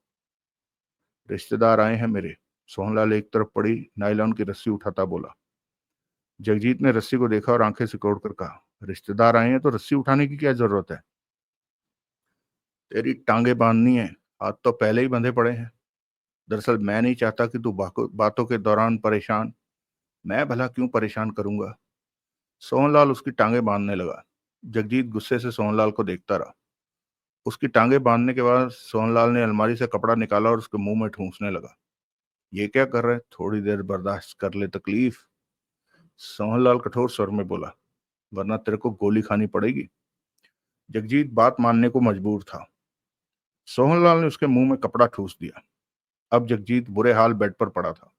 रिश्तेदार आए हैं मेरे। सोहनलाल एक तरफ पड़ी नायलॉन की रस्सी उठाता बोला। जगजीत ने रस्सी को देखा और आंखें सिकोड़ कर कहा, रिश्तेदार आए हैं तो रस्सी उठाने की क्या जरूरत है? तेरी टांगे बांधनी है, हाथ तो पहले ही बंधे पड़े हैं। दरअसल मैं नहीं चाहता कि तू बातों के दौरान परेशान। मैं भला क्यों परेशान करूंगा? सोहनलाल उसकी टांगे बांधने लगा। जगजीत गुस्से से सोहनलाल को देखता रहा। उसकी टांगे बांधने के बाद सोहनलाल ने अलमारी से कपड़ा निकाला और उसके मुंह में ठूंसने लगा। ये क्या कर रहे? थोड़ी देर बर्दाश्त कर ले तकलीफ। सोहनलाल कठोर स्वर में बोला, वरना तेरे को गोली खानी पड़ेगी। जगजीत बात मानने को मजबूर था। सोहनलाल ने उसके मुंह में कपड़ा ठूस दिया। अब जगजीत बुरे हाल बेड पर पड़ा था।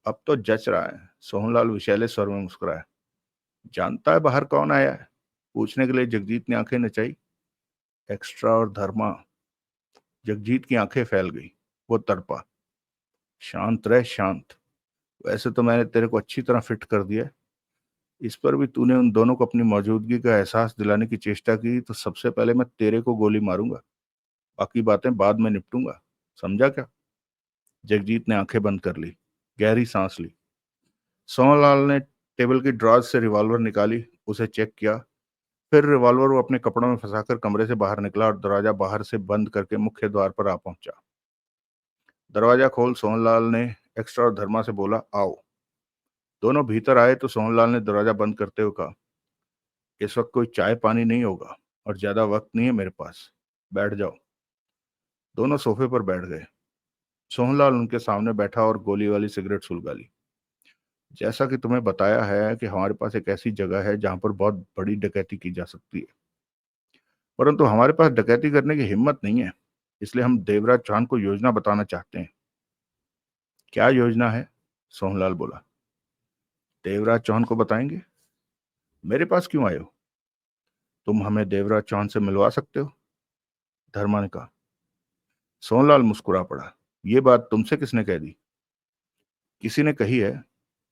अब तो जच रहा है। सोहनलाल विशैले स्वर में मुस्कुराया। जानता है बाहर कौन आया है? पूछने के लिए जगजीत ने आंखें नचाई। एक्स्ट्रा और धर्मा। जगजीत की आंखें फैल गई। वो तड़पा। शांत रह, शांत। वैसे तो मैंने तेरे को अच्छी तरह फिट कर दिया है। इस पर भी तूने उन दोनों को अपनी मौजूदगी का एहसास दिलाने की चेष्टा की तो सबसे पहले मैं तेरे को गोली मारूंगा। बाकी बातें बाद में निपटूंगा। समझा क्या? जगजीत ने आंखें बंद कर ली। गहरी सांस ली। सोहनलाल ने टेबल की ड्रॉज से रिवॉल्वर निकाली, उसे चेक किया। फिर रिवॉल्वर वो अपने कपड़ों में फंसाकर कमरे से बाहर निकला और दरवाजा बाहर से बंद करके मुख्य द्वार पर आ पहुंचा। दरवाजा खोल, सोहनलाल ने एक्स्ट्रा और धर्मा से बोला। आओ। दोनों भीतर आए तो सोहनलाल ने दरवाजा बंद करते हुए कहा, इस वक्त कोई चाय पानी नहीं होगा और ज्यादा वक्त नहीं है मेरे पास। बैठ जाओ। दोनों सोफे पर बैठ गए। सोहनलाल उनके सामने बैठा और गोली वाली सिगरेट सुलगा ली। जैसा कि तुम्हें बताया है कि हमारे पास एक ऐसी जगह है जहां पर बहुत बड़ी डकैती की जा सकती है, परंतु हमारे पास डकैती करने की हिम्मत नहीं है। इसलिए हम देवराज चौहान को योजना बताना चाहते हैं। क्या योजना है? सोहनलाल बोला। देवराज चौहान को बताएंगे। मेरे पास क्यों आए हो? तुम हमें देवराज चौहान से मिलवा सकते हो, धर्मा ने कहा। सोहनलाल मुस्कुरा पड़ा। ये बात तुमसे किसने कह दी? किसी ने कही है।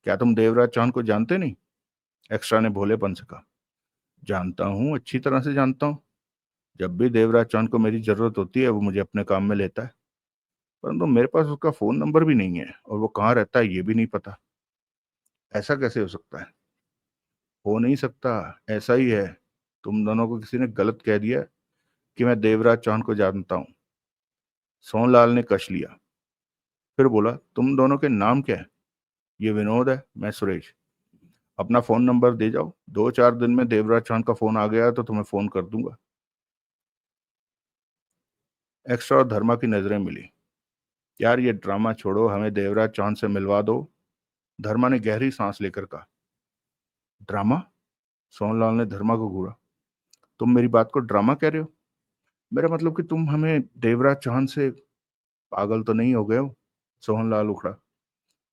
क्या तुम देवराज चौहान को जानते नहीं? एक्स्ट्रा ने भोलेपन से कहा। जानता हूँ, अच्छी तरह से जानता हूँ। जब भी देवराज चौहान को मेरी जरूरत होती है वो मुझे अपने काम में लेता है, परंतु मेरे पास उसका फोन नंबर भी नहीं है और वो कहाँ रहता है ये भी नहीं पता। ऐसा कैसे हो सकता है? हो नहीं सकता, ऐसा ही है। तुम दोनों को किसी ने गलत कह दिया कि मैं देवराज चौहान को जानता हूँ। सोहनलाल ने कश लिया। फिर बोला, तुम दोनों के नाम क्या है? ये विनोद है, मैं सुरेश। अपना फोन नंबर दे जाओ, 2-4 दिन में देवराज चौहान का फोन आ गया तो तुम्हें फोन कर दूंगा। एक्स्ट्रा और धर्मा की नजरें मिली। यार ये ड्रामा छोड़ो, हमें देवराज चौहान से मिलवा दो, धर्मा ने गहरी सांस लेकर कहा। ड्रामा? सोहनलाल ने धर्मा को घूरा। तुम मेरी बात को ड्रामा कह रहे हो? मेरा मतलब कि तुम हमें देवराज चौहान से पागल तो नहीं हो गए हो? सोहनलाल उखड़ा।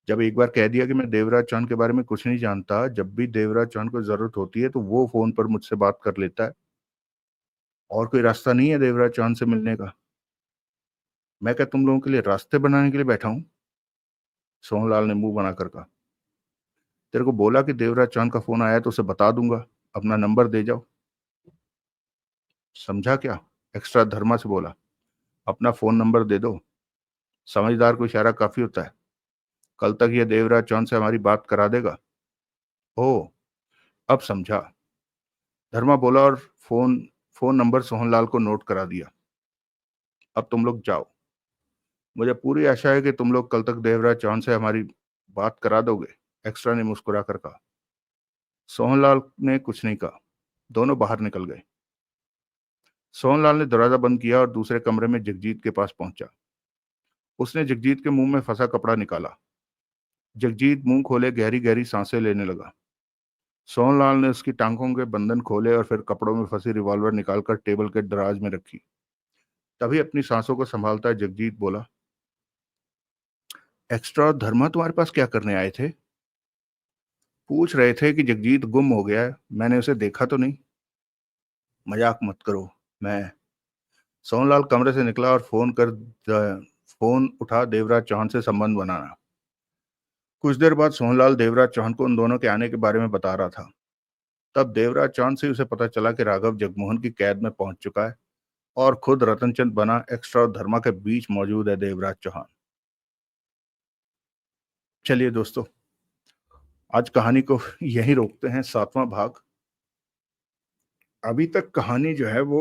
जब एक बार कह दिया कि मैं देवराज चौहान के बारे में कुछ नहीं जानता, जब भी देवराज चौहान को जरूरत होती है तो वो फोन पर मुझसे बात कर लेता है। और कोई रास्ता नहीं है देवराज चौहान से मिलने का? मैं क्या तुम लोगों के लिए रास्ते बनाने के लिए बैठा हूँ? सोहनलाल ने मुंह बनाकर कहा। तेरे को बोला कि देवराज चौहान का फोन आया तो उसे बता दूंगा। अपना नंबर दे जाओ। समझा क्या? एक्स्ट्रा धर्मा से बोला। अपना फोन नंबर दे दो। समझदार को इशारा काफी होता है। कल तक ये देवराज चौहान से हमारी बात करा देगा। ओ, अब समझा, धर्मा बोला और फोन फोन नंबर सोहनलाल को नोट करा दिया। अब तुम लोग जाओ। मुझे पूरी आशा है कि तुम लोग कल तक देवराज चौहान से हमारी बात करा दोगे, एक्स्ट्रा ने मुस्कुरा कर कहा। सोहनलाल ने कुछ नहीं कहा। दोनों बाहर निकल गए। सोहनलाल ने दरवाजा बंद किया और दूसरे कमरे में जगजीत के पास पहुंचा। उसने जगजीत के मुंह में फंसा कपड़ा निकाला। जगजीत मुंह खोले गहरी गहरी सांसें लेने लगा। सोहनलाल ने उसकी टांगों के बंधन खोले और फिर कपड़ों में फंसी रिवॉल्वर निकालकर टेबल के दराज में रखी। तभी अपनी सांसों को संभालता जगजीत बोला, एक्स्ट्रा और धर्मा तुम्हारे पास क्या करने आए थे? पूछ रहे थे कि जगजीत गुम हो गया है, मैंने उसे देखा तो नहीं। मजाक मत करो। मैं सोहनलाल कमरे से निकला और फोन उठा देवराज चौहान से संबंध बनाना। कुछ देर बाद सोहनलाल देवराज चौहान को उन दोनों के आने के बारे में बता रहा था। तब देवराज चौहान से उसे पता चला कि राघव जगमोहन की कैद में पहुंच चुका है और खुद रतनचंद बना एक्स्ट्रा और धर्मा के बीच मौजूद है देवराज चौहान। चलिए दोस्तों, आज कहानी को यहीं रोकते हैं, 7वां भाग। अभी तक कहानी जो है वो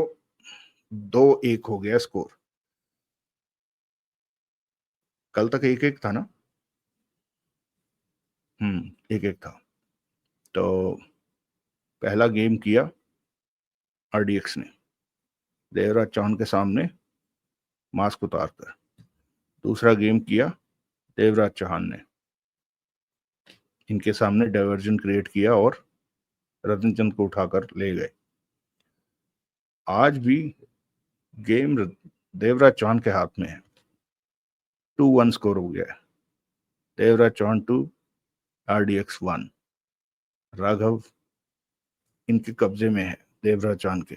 2-1 हो गया स्कोर। कल तक 1-1 था ना? 1-1 था। तो पहला गेम किया आरडीएक्स ने देवराज चौहान के सामने मास्क उतारकर। दूसरा गेम किया देवराज चौहान ने इनके सामने डायवर्जन क्रिएट किया और रतनचंद को उठाकर ले गए। आज भी गेम देवराज चौहान के हाथ में है। 2-1 स्कोर हो गया है। देवराज चौहान 2, आरडीएक्स 1। राघव इनके कब्जे में है, देवराज चौहान के।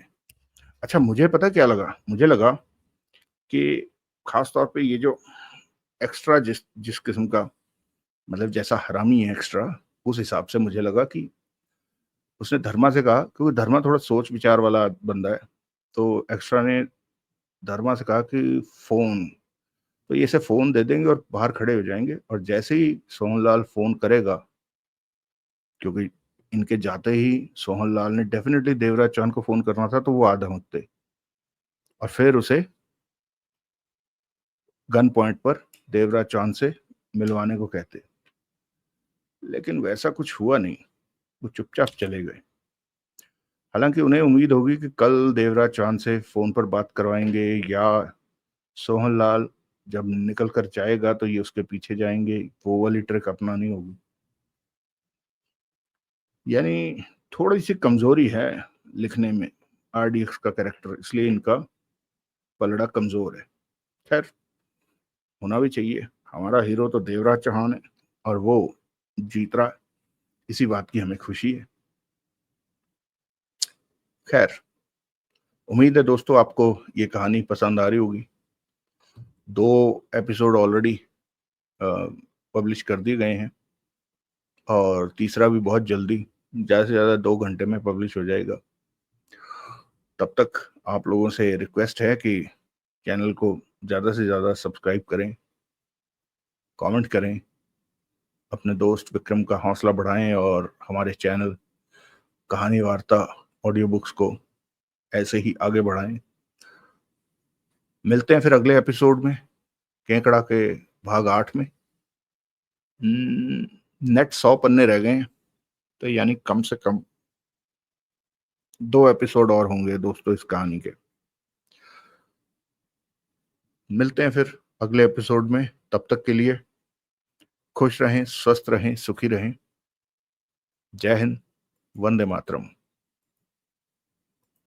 अच्छा, मुझे पता क्या लगा? मुझे लगा कि खास तौर पे ये जो एक्स्ट्रा जिस जिस किस्म का, मतलब जैसा हरामी है एक्स्ट्रा, उस हिसाब से मुझे लगा कि उसने धर्मा से कहा, क्योंकि धर्मा थोड़ा सोच विचार वाला बंदा है, तो एक्स्ट्रा ने धर्मा से कहा कि फोन, तो ये से फोन दे देंगे और बाहर खड़े हो जाएंगे, और जैसे ही सोहनलाल फोन करेगा, क्योंकि इनके जाते ही सोहनलाल ने डेफिनेटली देवराज चौहान को फोन करना था, तो वो आ धमकते और फिर उसे गन पॉइंट पर देवराज चौहान से मिलवाने को कहते। लेकिन वैसा कुछ हुआ नहीं, वो चुपचाप चले गए। हालांकि उन्हें उम्मीद होगी कि कल देवराज चौहान से फोन पर बात करवाएंगे, या सोहनलाल जब निकल कर जाएगा तो ये उसके पीछे जाएंगे, वो वाली ट्रिक अपनानी होगी। यानी थोड़ी सी कमजोरी है लिखने में आरडीएक्स का कैरेक्टर, इसलिए इनका पलड़ा कमजोर है। खैर, होना भी चाहिए। हमारा हीरो तो देवराज चौहान है और वो जीत रहा है, इसी बात की हमें खुशी है। खैर, उम्मीद है दोस्तों आपको ये कहानी पसंद आ रही होगी। 2 एपिसोड ऑलरेडी पब्लिश कर दिए गए हैं और तीसरा भी बहुत जल्दी, ज़्यादा से ज़्यादा 2 घंटे में पब्लिश हो जाएगा। तब तक आप लोगों से रिक्वेस्ट है कि चैनल को ज़्यादा से ज़्यादा सब्सक्राइब करें, कमेंट करें, अपने दोस्त विक्रम का हौसला बढ़ाएं और हमारे चैनल कहानी वार्ता ऑडियो बुक्स को ऐसे ही आगे बढ़ाएं। मिलते हैं फिर अगले एपिसोड में, केकड़ा के भाग 8 में। नेट 100 पन्ने रह गए हैं, तो यानी कम से कम 2 एपिसोड और होंगे दोस्तों इस कहानी के। मिलते हैं फिर अगले एपिसोड में। तब तक के लिए खुश रहें, स्वस्थ रहें, सुखी रहें। जय हिंद, वंदे मातरम।